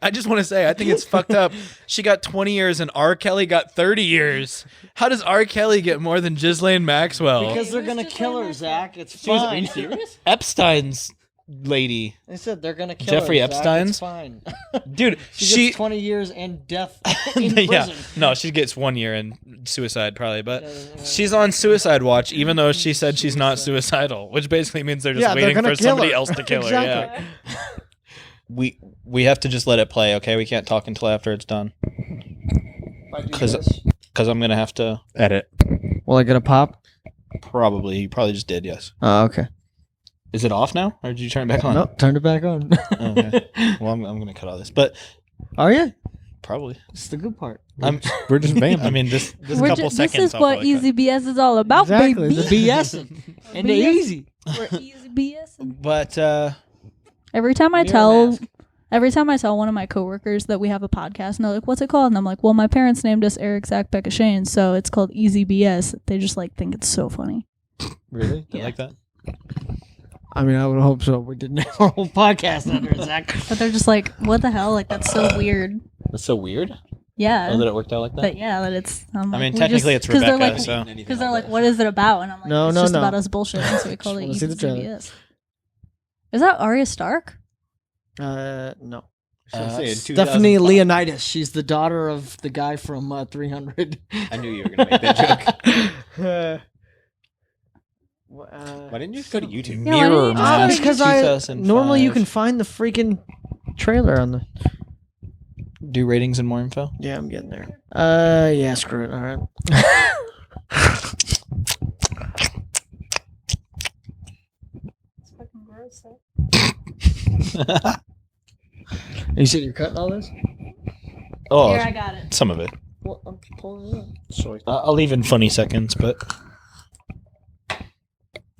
I just want to say, I think it's fucked up. She got 20 years and R. Kelly got 30 years. How does R. Kelly get more than Ghislaine Maxwell? Because they're gonna kill her, Zach. It's fine. serious? Epstein's lady. They said they're gonna kill Jeffrey her. Zach. Epstein's? It's fine. Dude, she gets 20 years and death in prison. yeah. No, she gets 1 year and suicide probably, but she's on suicide watch even though she said she's not suicidal, which basically means they're just waiting for somebody else to kill her. Yeah. We have to just let it play, okay? We can't talk until after it's done. Cuz I'm going to have to Edit. Will I get a pop? probably. You probably just did, yes. Oh, okay. Is it off now or did you turn it back on? Nope, turned it back on. Okay. Well, I'm going to cut all this, but Are you? probably. It's the good part. We're just vamping. I mean, this a couple seconds. This is I'll what probably cut. EZBS is all about, Exactly, baby. the BS and the easy. We're EZBS. But Every time I Mirror tell mask. Every time I tell one of my coworkers that we have a podcast, and they're like, "What's it called?" And I'm like, "Well, my parents named us Eric, Zach, Becca, Shane, so it's called EZBS." They just like think it's so funny. really? Yeah. Like that? I mean, I would hope so. We didn't have our whole podcast under it, Zach. But they're just like, "What the hell? Like that's so weird." That's so weird. Yeah. Oh, that it worked out like that? But yeah, that it's. I'm I like, mean, we technically just- it's 'cause they're Rebecca, like, so. Because they're like, "What is it about?" And I'm like, No, "It's no, just no. about us bullshitting." So we call it Wanna see the trailer. EZBS. Is that Arya Stark? No. Stephanie Stephanie Leonidas. She's the daughter of the guy from 300. I knew you were going to make that joke. Why Why didn't you just go to YouTube? Yeah, why didn't you just go to because normally you can find the freaking trailer on the. do ratings and more info. Yeah, I'm getting there. Yeah, screw it. All right. You said you're cutting all this? Oh, Here, I got it. some of it. Well, I'm pulling it up. I'll leave in funny seconds, but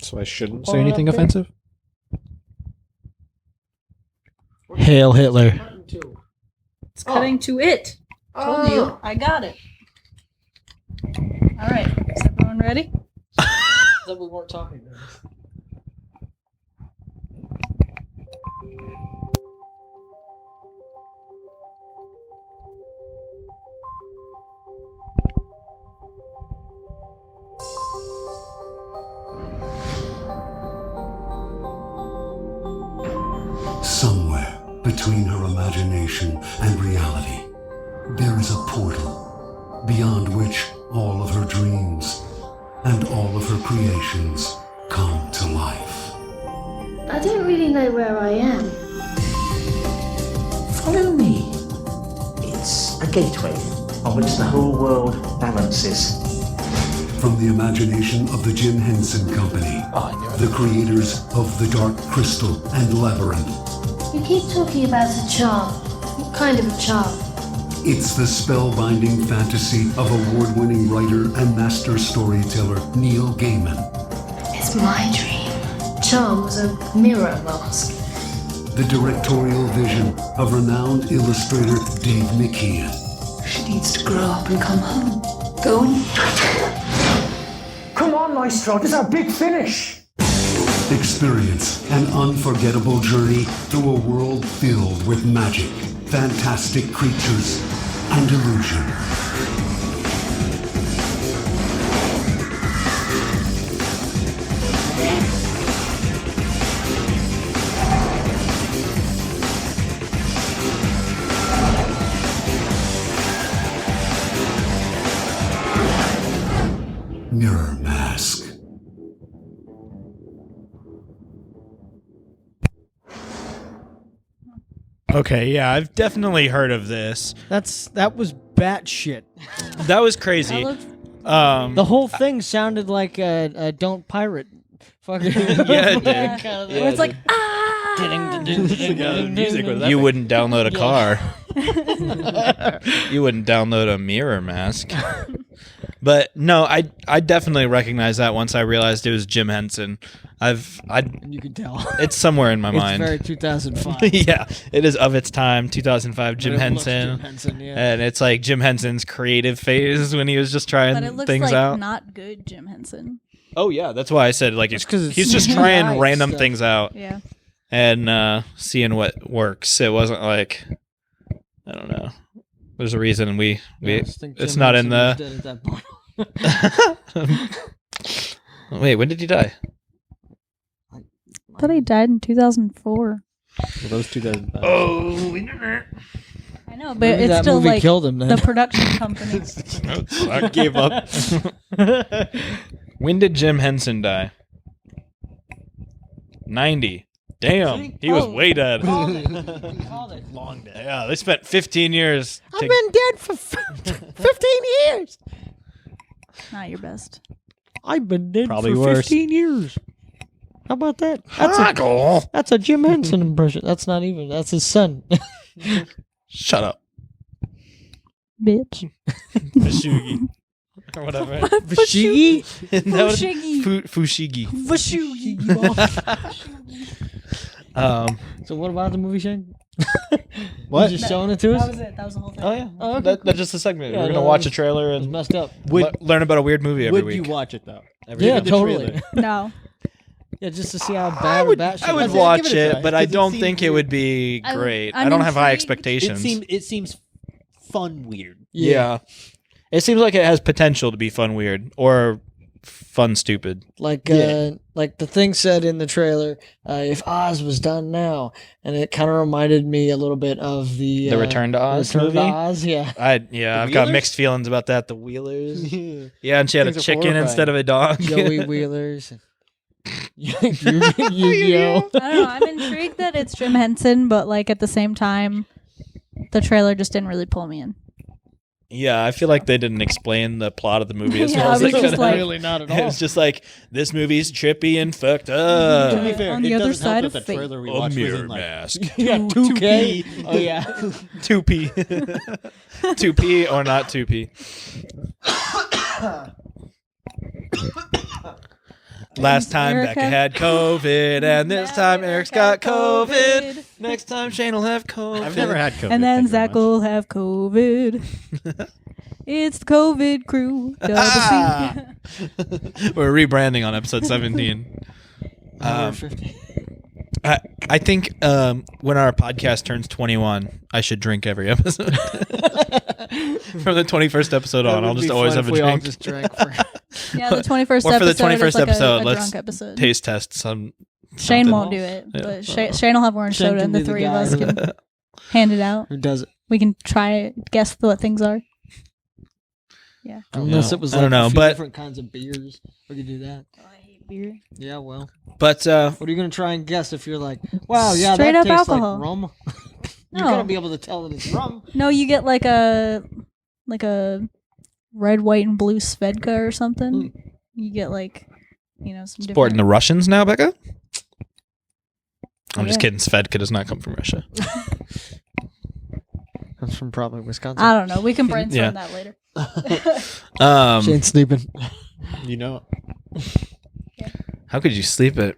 So I shouldn't say anything offensive? Hail Hitler. It's cutting to it. Told you. I got it. All right. Is everyone ready? That we weren't talking about. Somewhere between her imagination and reality, there is a portal beyond which all of her dreams and all of her creations come to life. I don't really know where I am. Follow me. It's a gateway on which the whole world balances. From the imagination of the Jim Henson Company, the creators of The Dark Crystal and Labyrinth, You keep talking about a charm. What kind of a charm? it's the spellbinding fantasy of award-winning writer and master storyteller Neil Gaiman. It's my dream. Charm was a mirror mask. The directorial vision of renowned illustrator Dave McKeon. She needs to grow up and come home. Go on. Come on, Maestro, this is our big finish. Experience an unforgettable journey through a world filled with magic, fantastic creatures, and illusion. Mirror Mask. okay, yeah, I've definitely heard of this. That was batshit. That was crazy. That looked The whole thing sounded like a Don't Pirate. Fucking Yeah, it did. Where it's like, You wouldn't download a car. You wouldn't download a mirror mask. But no, I definitely recognized that once I realized it was Jim Henson. You can tell. It's somewhere in my mind. It's very 2005. Yeah, it is of its time, 2005 Jim But it looks Henson. Jim Henson, yeah. And it's like Jim Henson's creative phase when he was just trying but it looks things like out. not good Jim Henson. Oh yeah, that's why I said like he's 'cause it's just CGI trying random stuff. things out. Yeah. And seeing what works. It wasn't like, I don't know. There's a reason we I just think it's Jim not in Henson was the. dead at that point. Wait, when did he die? I thought he died in 2004. Well, those 2005. Oh, I know, but Maybe it's that still movie like killed him then. the production company. I gave up. When did Jim Henson die? 90. Damn, he was way dead. Long dead. Yeah, they spent 15 years. I've been dead for 15 years. Not your best. I've been dead Probably for worse. 15 years. How about that? Hoggle. That's a Jim Henson impression. That's not even. That's his son. Shut up. Bitch. Fushigi. Or whatever. Fushigi? Fushigi. Um, So what about the movie, Shane? What? You just showing it to us? That was it. That was the whole thing. oh yeah. Oh, okay, That's just a segment. Yeah, We're gonna no, watch it a trailer It's and messed up. learn about a weird movie every Would week. you watch it though? Yeah, The totally. trailer. No. Yeah, just to see how bad or bad I would Give it a watch try, it, but I 'cause it don't seems think it weird. would be great. I'm I don't have high intrigued. expectations. It seems fun weird. Yeah. It seems like it has potential to be fun weird or fun stupid. like the thing said in the trailer, if Oz was done now, and it kind of reminded me a little bit of the Return to Oz Return movie? to Oz, yeah. I've got Wheelers? mixed feelings about that. The Wheelers. Yeah, and she had a Things are chicken horrifying. instead of a dog. Joey Wheelers. Yu-Gi-Oh. I don't know. I'm intrigued that it's Jim Henson, but like at the same time, the trailer just didn't really pull me in. Yeah, I feel like they didn't explain the plot of the movie as Yeah, well I as they was could just have. like- Really not at It all. was just like, this movie's trippy and fucked To up. be fair, On the it other doesn't help side that of the fate. trailer we A watched was mirror in like mask. Yeah, 2K. Oh yeah. 2P. 2P or not 2P. Last time Erica. Becca had COVID, and this time Eric's got COVID. Next time Shane will have COVID. I've never had COVID. And then thank you very Zach much. will have COVID. It's the COVID crew. Double C. We're rebranding on episode 17. I think when our podcast turns 21, I should drink every episode. From the 21st episode on, I'll just always have a we all drink. just drank for Yeah, the 21st Or for the episode 21st is like episode, a let's drunk episode. taste test some. Shane something. won't do it, Yeah. but Shane will have orange Shane soda, can and the be the three of guy. us can hand it out. who does it. We can try guess what things are. Yeah. Unless it was I like don't know, a few but- different kinds of beers. We could do that. Oh, I hate beer. Yeah, well. But What are you gonna try and guess if you're like, wow, yeah, Straight that up tastes alcohol. like rum? No. You're gonna be able to tell that it's rum. No, you get like a red, white, and blue Svedka or something. You get like, some supporting different. the Russians now, Becca? I'm just Yeah. kidding. Svedka does not come from Russia. That's from probably Wisconsin. I don't know. We can brainstorm Yeah. that later. Shane's sleeping. You know. How could you sleep at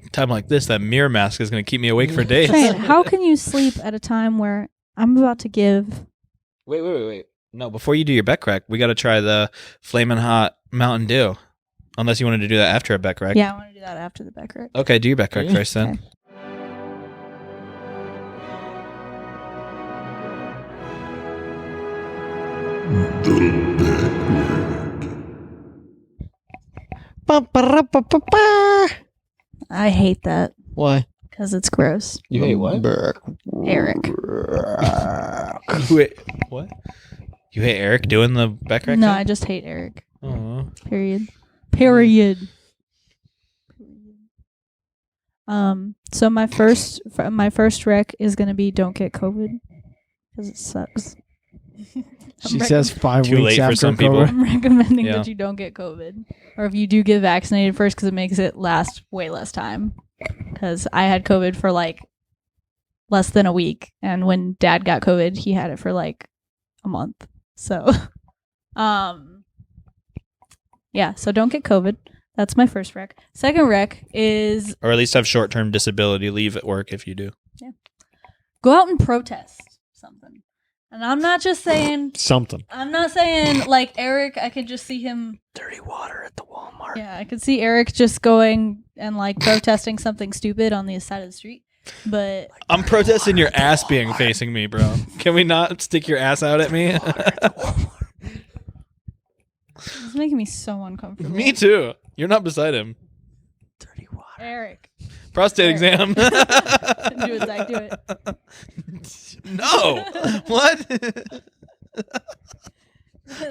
a time like this? That mirror mask is going to keep me awake for days. Shane, how can you sleep at a time where I'm about to give? Wait. No, before you do your bet crack, we got to try the Flamin' Hot Mountain Dew. Unless you wanted to do that after a bet crack. Yeah, I want to do that after the bet crack. Okay, do your bet crack first then. Okay. I hate that Why? because it's gross. You hate what? Eric. Wait, what? You hate Eric doing the bet crack? No, thing? I just hate Eric. Aw. Period. Period. So my first rec is gonna be don't get COVID because it sucks. She says 5 Too weeks late for after some people. COVID. I'm recommending Yeah. that you don't get COVID, or if you do get vaccinated first, because it makes it last way less time. Because I had COVID for like less than a week, and when Dad got COVID, he had it for like a month. So, yeah. So don't get COVID. That's my first rec. Second rec is Or at least have short-term disability leave at work if you do. go out and protest something. And I'm not just saying Something. I'm not saying like Eric, I could just see him Dirty water at the Walmart. Yeah, I could see Eric just going and like protesting something stupid on the side of the street. But I'm protesting your ass being facing me, bro. Can we not stick your ass out at me? it's making me so uncomfortable. Me too. You're not beside him. Eric. Prostate exam. Do it, Zach, do it. No. What?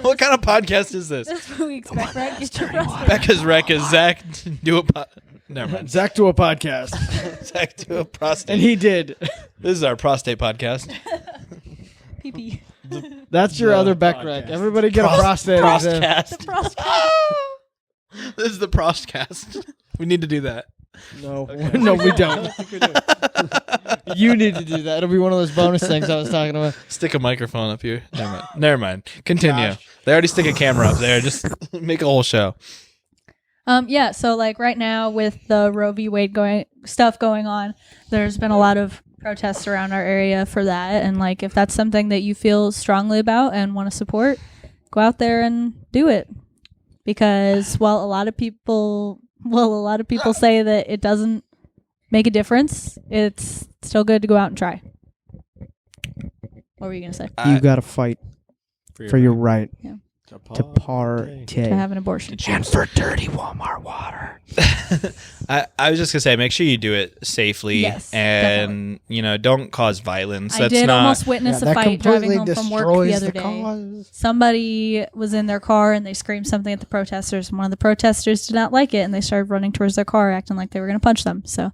What kind of podcast is this? That's what we expect, right? Get your prostate. Becca's Rec is Zach do a never mind. Zach do a podcast. Zach do a prostate. And he did. This is our prostate podcast. Pee-pee. That's your other Beck rec. Everybody get a prostate exam. The prostate. This is the prostcast. We need to do that. No, no, we don't. You need to do that. It'll be one of those bonus things I was talking about. Stick a microphone up here. Never mind. Continue. They already stick a camera up there. Just make a whole show. Yeah, so like right now with the Roe v. Wade going on, there's been a lot of protests around our area for that. And like if that's something that you feel strongly about and want to support, go out there and do it. Because while a lot of people say that it doesn't make a difference, it's still good to go out and try. What were you gonna say? You got to fight for your right Yeah. to partake. To have an abortion. And for dirty Walmart water. I was just gonna say, make sure you do it safely, Yes, and don't cause violence. I That's did not. almost witness a that fight driving completely home from work the destroys other the day. cause. Somebody was in their car and they screamed something at the protesters. And one of the protesters did not like it, and they started running towards their car, acting like they were going to punch them. So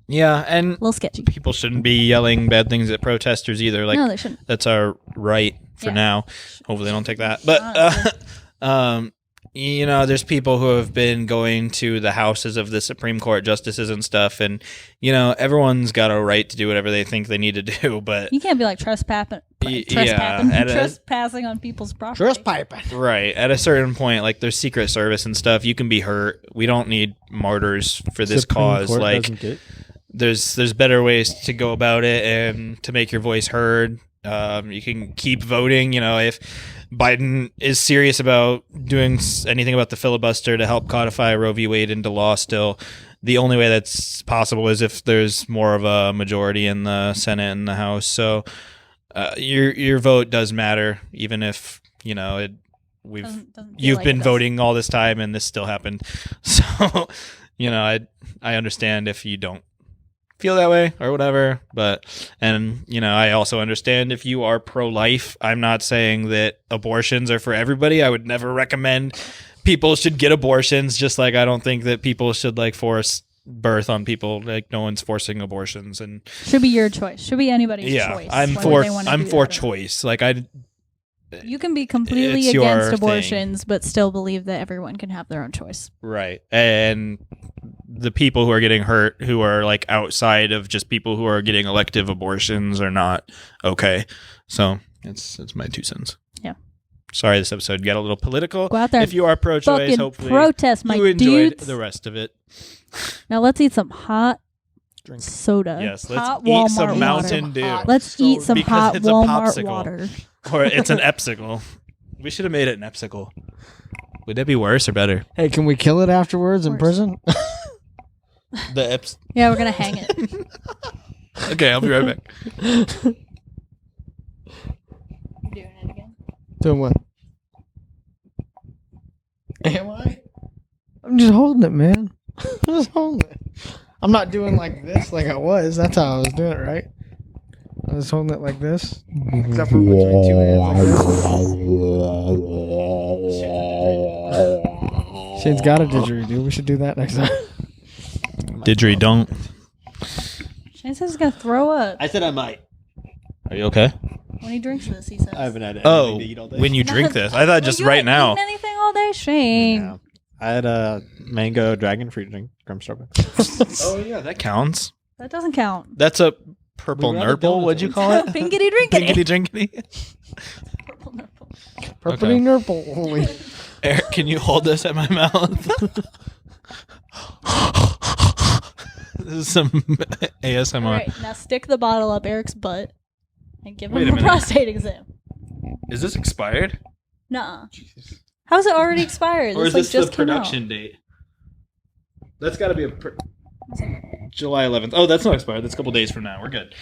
Yeah, and a little sketchy. people shouldn't be yelling bad things at protesters either. Like, No, they shouldn't. That's our right for Yeah. now. Hopefully, they don't take that. But there's people who have been going to the houses of the Supreme Court justices and stuff, and everyone's got a right to do whatever they think they need to do. But You can't be like trespassing on people's property. Trespassing. right at a certain point, like there's Secret Service and stuff, you can be hurt. We don't need martyrs for this Supreme cause. Court Like, doesn't get- there's better ways to go about it and to make your voice heard. You can keep voting. If Biden is serious about doing anything about the filibuster to help codify Roe v. Wade into law, still, the only way that's possible is if there's more of a majority in the Senate and the House. So your vote does matter, even if you've Doesn't feel like been it does. voting all this time and this still happened. So I understand if you don't feel that way or whatever, and I also understand if you are pro-life. I'm not saying that abortions are for everybody. I would never recommend people should get abortions, just like I don't think that people should like force birth on people. Like, no one's forcing abortions, and Should be your choice. Should be anybody's choice. I'm whether they wanna I'm do for that or not. choice. Like, You can be completely It's your against thing. abortions, but still believe that everyone can have their own choice. right. And the people who are getting hurt, who are like outside of just people who are getting elective abortions, are not okay. So it's my 2 cents. Yeah. Sorry, this episode got a little political. Go out there If you are pro-choice, fucking hopefully protest, my you enjoyed dudes. the rest of it. Now let's eat some hot soda. Yes, let's hot eat Walmart some water. Mountain Dew. Let's eat some Because hot it's a Walmart popsicle. water. Or it's an Epsicle. We should have made it an Epsicle. Would that be worse or better? Hey, can we kill it afterwards in prison? The Eps. Yeah, we're gonna hang it. Okay, I'll be right back. Doing what? Am I? I'm just holding it, man. I'm just holding it. I'm not doing like this like I was. That's how I was doing it, right? I was holding it like this. Except for between 2 hands like this. Shane's got a didgeridoo. We should do that next time. Didgeridoo don't. Shane says he's gonna throw up. I said I might. Are you okay? When he drinks this, he says. I haven't had anything Oh, to eat all day. when you drink this. I thought just right now. Eating anything all day, Shane? Yeah. I had a mango dragon fruit drink from Starbucks. Oh yeah, that counts. That doesn't count. That's a purple We were at the nurple. donuts What'd you at call it? Pinkity drinkity. Pinkity drinkity. Purple nurple. Purpley nurple. Holy. Eric, can you hold this at my mouth? This is some ASMR. All right, now stick the bottle up Eric's butt and give Wait him a a minute. prostate exam. Is this expired? Nuh-uh. How's it already expired? Or is This, this like, the just came out. production date? That's got to be July 11th. Oh, that's not expired. That's a couple days from now. We're good.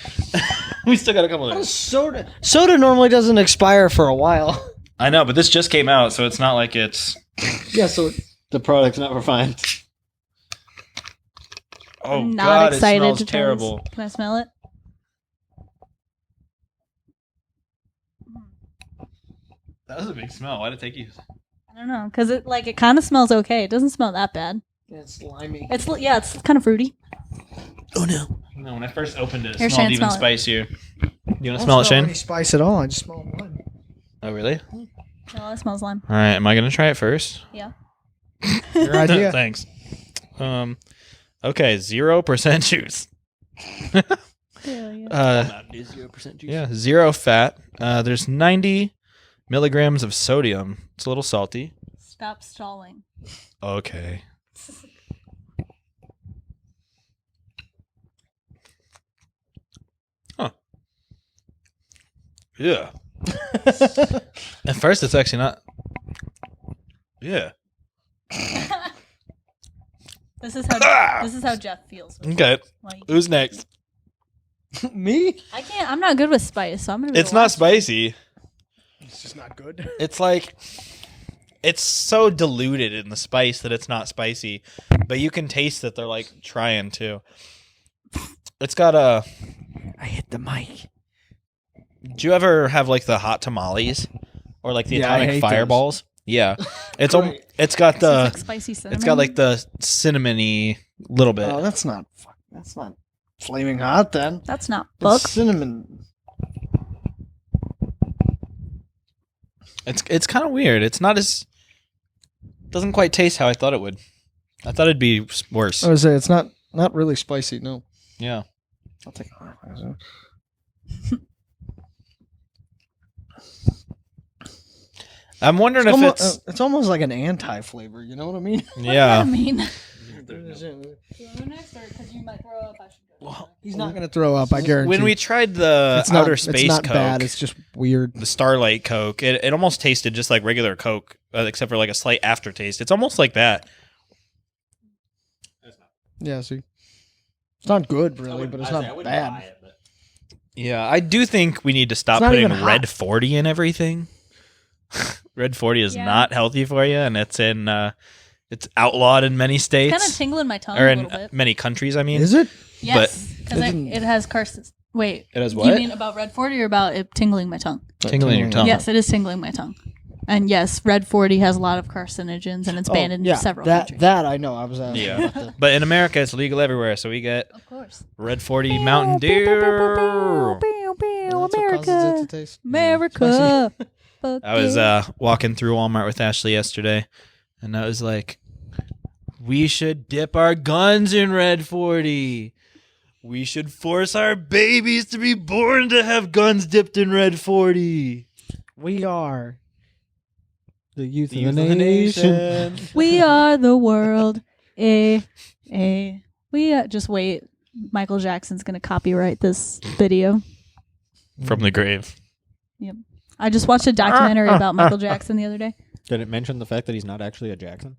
We still got a couple days. Soda normally doesn't expire for a while. I know, but this just came out, so it's not like it's... Yeah, so The product's not refined. Oh, I'm not God, excited it smells to try terrible. this. Can I smell it? That was a big smell. Why did it take you? I don't know, because it kind of smells okay. It doesn't smell that bad. Yeah, it's slimy. It's kind of fruity. Oh, no. No, when I first opened it, Here, it smelled Shane, even smell it. spicier. You want I to smell it, Shane? any spice at all. I just smell blood. Oh, really? Oh, it smells lime. All right, am I going to try it first? Yeah. Your idea. Thanks. Okay, 0% juice. Hell yeah. Mountain Dew 0% juice. Yeah, 0 fat. There's 90 milligrams of sodium. It's a little salty. Stop stalling. Okay. Huh. Yeah. At first, it's actually not. Yeah. This is how Jeff feels. Okay. Like, Who's next? Me? I'm not good with spice, so I'm gonna. Be It's the not last one. spicy. It's just not good. It's like it's so diluted in the spice that it's not spicy, but you can taste that they're like trying to. It's got a. I hit the mic. Do you ever have like the hot tamales or like the Yeah, I atomic hate fireballs? Yeah, it's Great. it's got the Like spicy cinnamon. it's got like the cinnamony little bit. Oh, that's not flaming hot then. That's not It's book. cinnamon. It's kind of weird. It's not as doesn't quite taste how I thought it would. I thought it'd be worse. I would say it's not really spicy. No. Yeah. I'll take. I'm wondering if It's almost like an anti-flavor. You know what I mean? yeah. I mean, Because you might throw up. I should go. he's not gonna throw up. I guarantee. When we tried the it's not, outer space it's not Coke, bad. It's just weird. the Starlight Coke, it almost tasted just like regular Coke, except for like a slight aftertaste. It's almost like that. Yeah. See, it's not good really, but it's not bad. Yeah, I do think we need to stop It's not putting even hot. Red 40 in everything. Red 40 is Yeah. not healthy for you, and it's in it's outlawed in many states. Kind of tingling my tongue or a in little bit. many countries. I mean, Is it? Yes, because It it, didn't- has carcinogens. Wait, It has do what? you mean about Red 40 or about it tingling my tongue? Tingling your tongue. Yes, it is tingling my tongue. And yes, Red 40 has a lot of carcinogens and it's banned in several countries. That I know. I was asking. Yeah, about the- but in America, it's legal everywhere. So we get Of course. Red 40 Mountain Dew. That's what causes it America. to taste America. Fuck I was yeah. walking through Walmart with Ashley yesterday, and I was like, "We should dip our guns in Red 40. We should force our babies to be born to have guns dipped in Red 40." We are the youth The of youth the nation. We are the world. We just wait. Michael Jackson's gonna copyright this video. From the grave. Yep. I just watched a documentary about Michael Jackson the other day. Did it mention the fact that he's not actually a Jackson?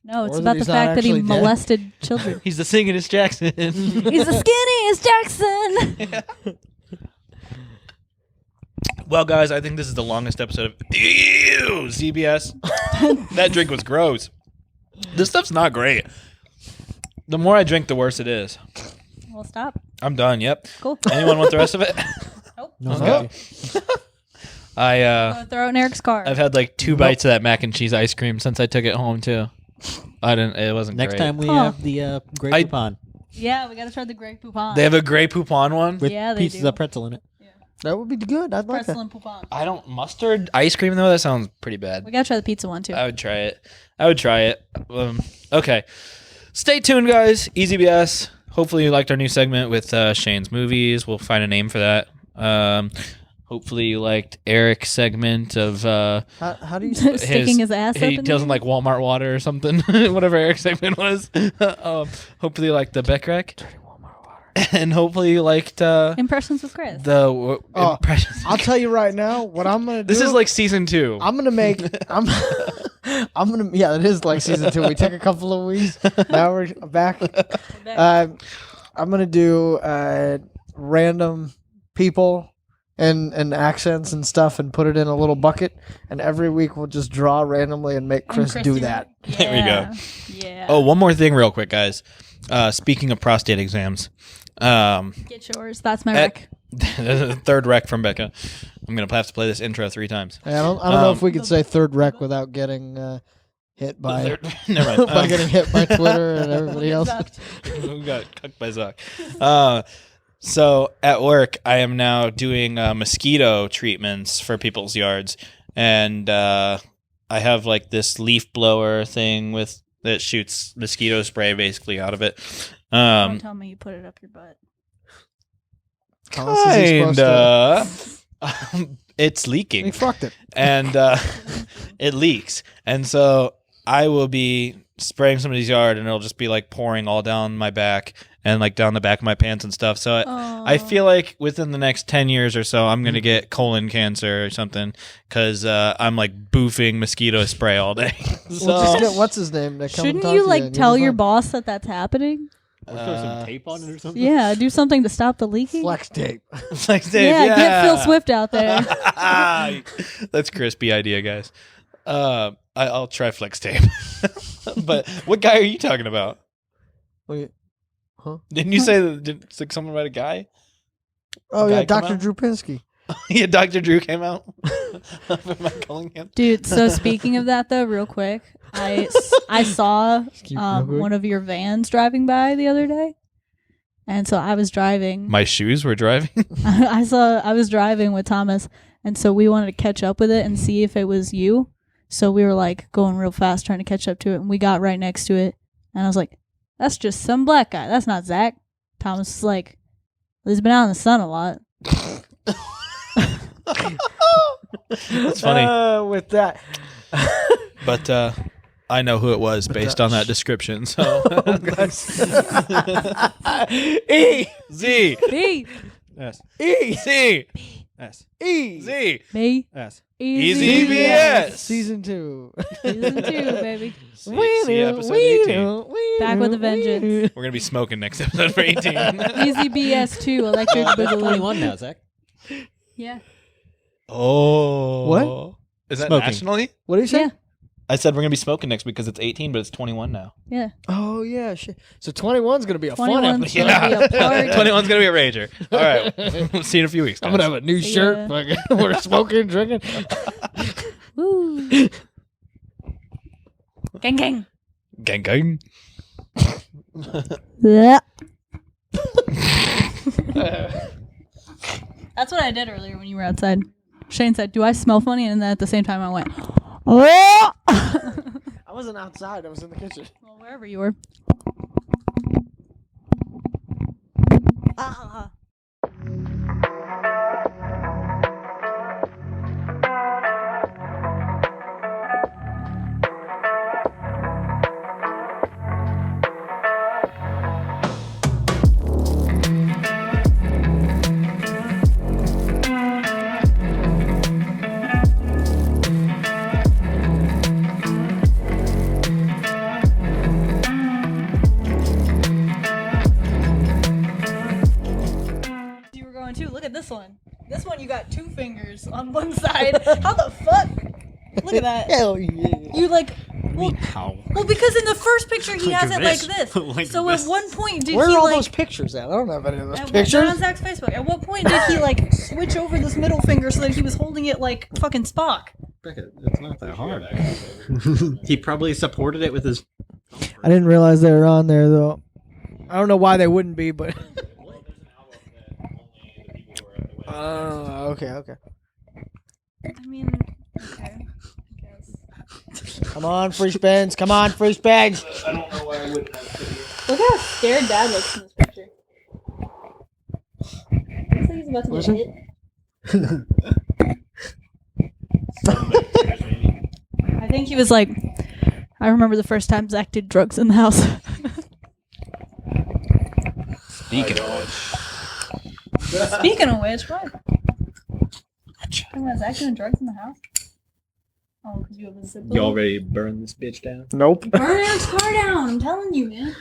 No, it's Or that about the he's not fact that he actually dead. molested children. He's the singingest Jackson. He's the skinniest Jackson. Well, guys, I think this is the longest episode of Ew, ZBS. That drink was gross. This stuff's not great. The more I drink, the worse it is. Well, stop. I'm done. Yep. Cool. Anyone want the rest of it? Nope. No. Okay. Throw it in Eric's car. I've had like 2 bites of that mac and cheese ice cream since I took it home too. It wasn't Next great. time we Huh. have the Grey I- Poupon Yeah, we gotta try the Grey Poupon. They have a Grey Poupon one. with Yeah, they pieces do. of pretzel in it. That would be good. I'd like Pretzel that. and poupon. I don't mustard ice cream though. That sounds pretty bad. We gotta try the pizza one too. I would try it. Okay. Stay tuned, guys. EZBS. Hopefully you liked our new segment with Shane's movies. We'll find a name for that. Hopefully you liked Eric's segment of How do you sticking his ass up he in doesn't there? like Walmart water or something. Whatever Eric's segment was. Hopefully you liked the Beck Rec. And hopefully you liked Impressions with Chris. Impressions. I'll tell you right now what I'm gonna do. This is like season 2. I'm gonna make. Yeah, it is like season 2. We took a couple of weeks. Now we're back. I'm gonna do random people and accents and stuff and put it in a little bucket. And every week we'll just draw randomly and make Chris do that. Yeah. There we go. Yeah. Oh, one more thing real quick, guys. Speaking of prostate exams. Get yours. That's my rec. Third rec from Becca. I'm going to have to play this intro 3 times. I don't know if we could say third rec without getting hit by Never mind. by getting hit by Twitter and everybody else. Who got cucked by Zuck? So at work, I am now doing mosquito treatments for people's yards, and I have like this leaf blower thing that shoots mosquito spray basically out of it. Don't tell me you put it up your butt. Kinda. It's leaking. He fucked it. And it leaks. And so I will be spraying somebody's yard and it'll just be like pouring all down my back and like down the back of my pants and stuff. So I feel like within the next 10 years or so, I'm going to get colon cancer or something because I'm like boofing mosquito spray all day. So, Well, just get, what's his name? To come and Shouldn't talk you to like and tell you'll your be boss that that's happening? Or throw some tape on it or something? Yeah, do something to stop the leaking. flex tape. Flex tape, Yeah, get Phil Swift out there. That's crispy idea, guys. I'll try flex tape. But what guy are you talking about? Wait, huh? Didn't you say that it's like something about a guy? Oh Guy yeah, come Dr. out? Drew Pinsky. Yeah, Dr. Drew came out. Am I calling him? Dude, so speaking of that though, real quick, I saw real quick. one of your vans driving by the other day. And so I was driving. My shoes were driving. I was driving with Thomas, and so we wanted to catch up with it and see if it was you. So we were like going real fast trying to catch up to it, and we got right next to it. And I was like, that's just some black guy. That's not Zach. Thomas was like, he's been out in the sun a lot. That's funny. With that. But I know who it was based on that description. So E Z B S E C S E Z B S EZBS Season 2. Season 2, baby. See episode 18. Back with a vengeance. We're gonna be smoking next episode for 18. EZBS 2, Electric That's Boogaloo. 21 now, Zach. Yeah. Oh, What? Is that Smoking. nationally? What do you say? Yeah. I said we're gonna be smoking next week because it's 18, but it's 21 now. Yeah. Oh yeah, shit. So 21's gonna be a fun 21's episode. gonna be a party. 21's gonna be a rager. All right, we'll see you in a few weeks. I'm gonna guys. have a new shirt. Yeah. Fucking, we're smoking, drinking. Woo. Gang gang. Gang gang. Yeah. That's what I did earlier when you were outside. Shane said, "Do I smell funny?" And then at the same time, I went, "Oh!" I wasn't outside. I was in the kitchen. Well, wherever you were. Ah. You were going too. Look at this one. This one, you got 2 fingers on one side. How the fuck? Look at that. Hell yeah. You like. Well, How? well, because in the first picture he Like has it this. like this. Like so this. at one point did Where he are all like? those pictures at? I don't have any of those They're pictures. on Zach's Facebook. At what point did he like switch over this middle finger so that he was holding it like fucking Spock? It's not that hard. He probably supported it with his. I didn't realize they were on there though. I don't know why they wouldn't be, but. okay. I mean, okay. I guess. Come on, free spins. Come on, free spins. I don't know why I wouldn't have Look how scared Dad looks in this picture. Looks like he's about to get hit. I think he was like, I remember the first time Zach did drugs in the house. Speaking of which, what? Talking about Zach doing drugs in the house? Oh, because you have a zip. You already burned this bitch down? Nope. Burn Eric's car down. I'm telling you, man.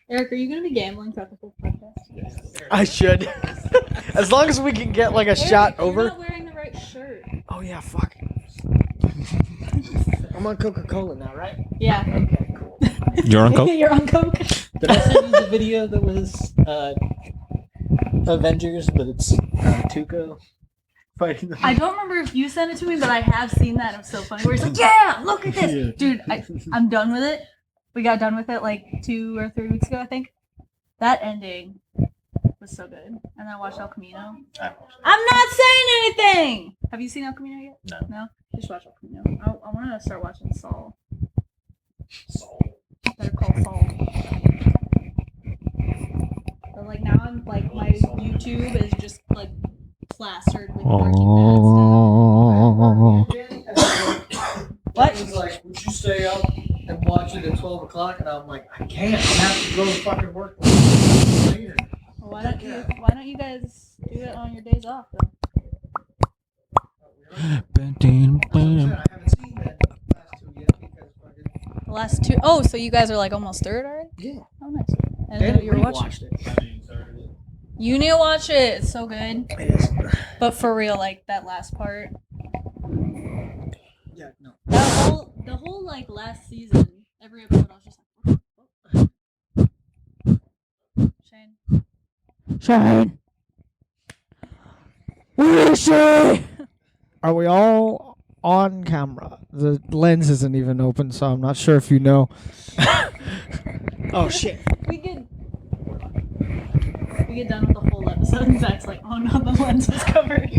Eric, are you going to be gambling throughout the whole podcast? Yes. I should. As long as we can get like a shot over. You're not wearing the right shirt. Oh yeah, fuck. I'm on Coca-Cola now, right? Yeah. Okay, cool. You're on Coke? You're on Coke. Did I send you the video that was Avengers, but it's Tuco fighting them? I don't remember if you sent it to me, but I have seen that. It was so funny. Where he's like, yeah, look at this. Yeah. Dude, I'm done with it. We got done with it like 2 or 3 weeks ago, I think. That ending was so good. And then I watched El Camino. I'm not saying anything! Have you seen El Camino yet? No. No? You should watch El Camino. I want to start watching Saul. Better Call Saul. But like now I'm like, my YouTube is just like plastered with Breaking Bad stuff. What? He was like, would you stay up and watch it at 12 o'clock? And I'm like, I can't. I have to go to fucking work later. Well, why don't you guys do it on your days off though? I haven't seen that last 2 yet because fucking... The last 2. Oh, so you guys are like almost third already? Yeah. Oh, nice. I didn't know you were watching. You need to watch it. It's so good. It is. But for real, like that last part. Yeah, no. The whole like last season, every episode I was just like, Shane. Where is she? Are we all on camera? The lens isn't even open, so I'm not sure if you know. Oh shit. We get done with the whole episode and Zach's like, oh no, the lens was covered.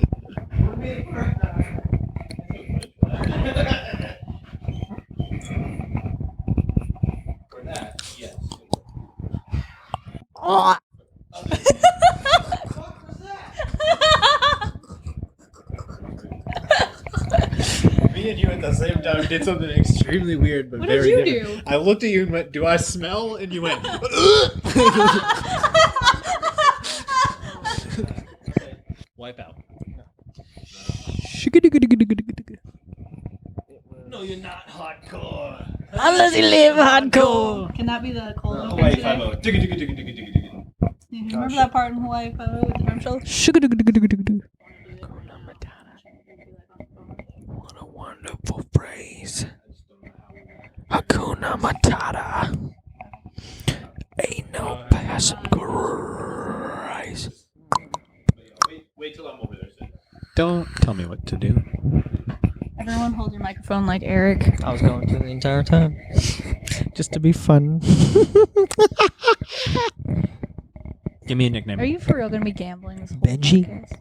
For that, yes. Oh. Me and you at the same time did something extremely weird, but What very did you different. do? I looked at you and went, "Do I smell?" And you went, Wipe out. "No, you're not hardcore." Unless you live hardcore. Can that be the cold open Hawaii today? 5-0. Digga, digga, digga, digga, digga, digga. Yeah, remember that part in Hawaii 5-0 with the drum show? What a wonderful phrase. Hakuna Matata. Ain't no passing grace. Wait till I'm over there. Sid. Don't tell me what to do. Everyone hold your microphone like Eric. I was going to the entire time. Just to be fun. Give me a nickname. Are you for real going to be gambling this whole Benji? podcast?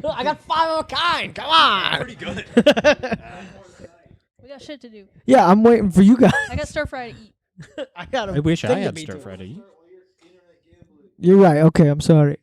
I got 5 of a kind. Come on. Pretty good. We got shit to do. Yeah, I'm waiting for you guys. I got stir fry to eat. I got. I wish I had stir fry to eat. You're right. Okay, I'm sorry.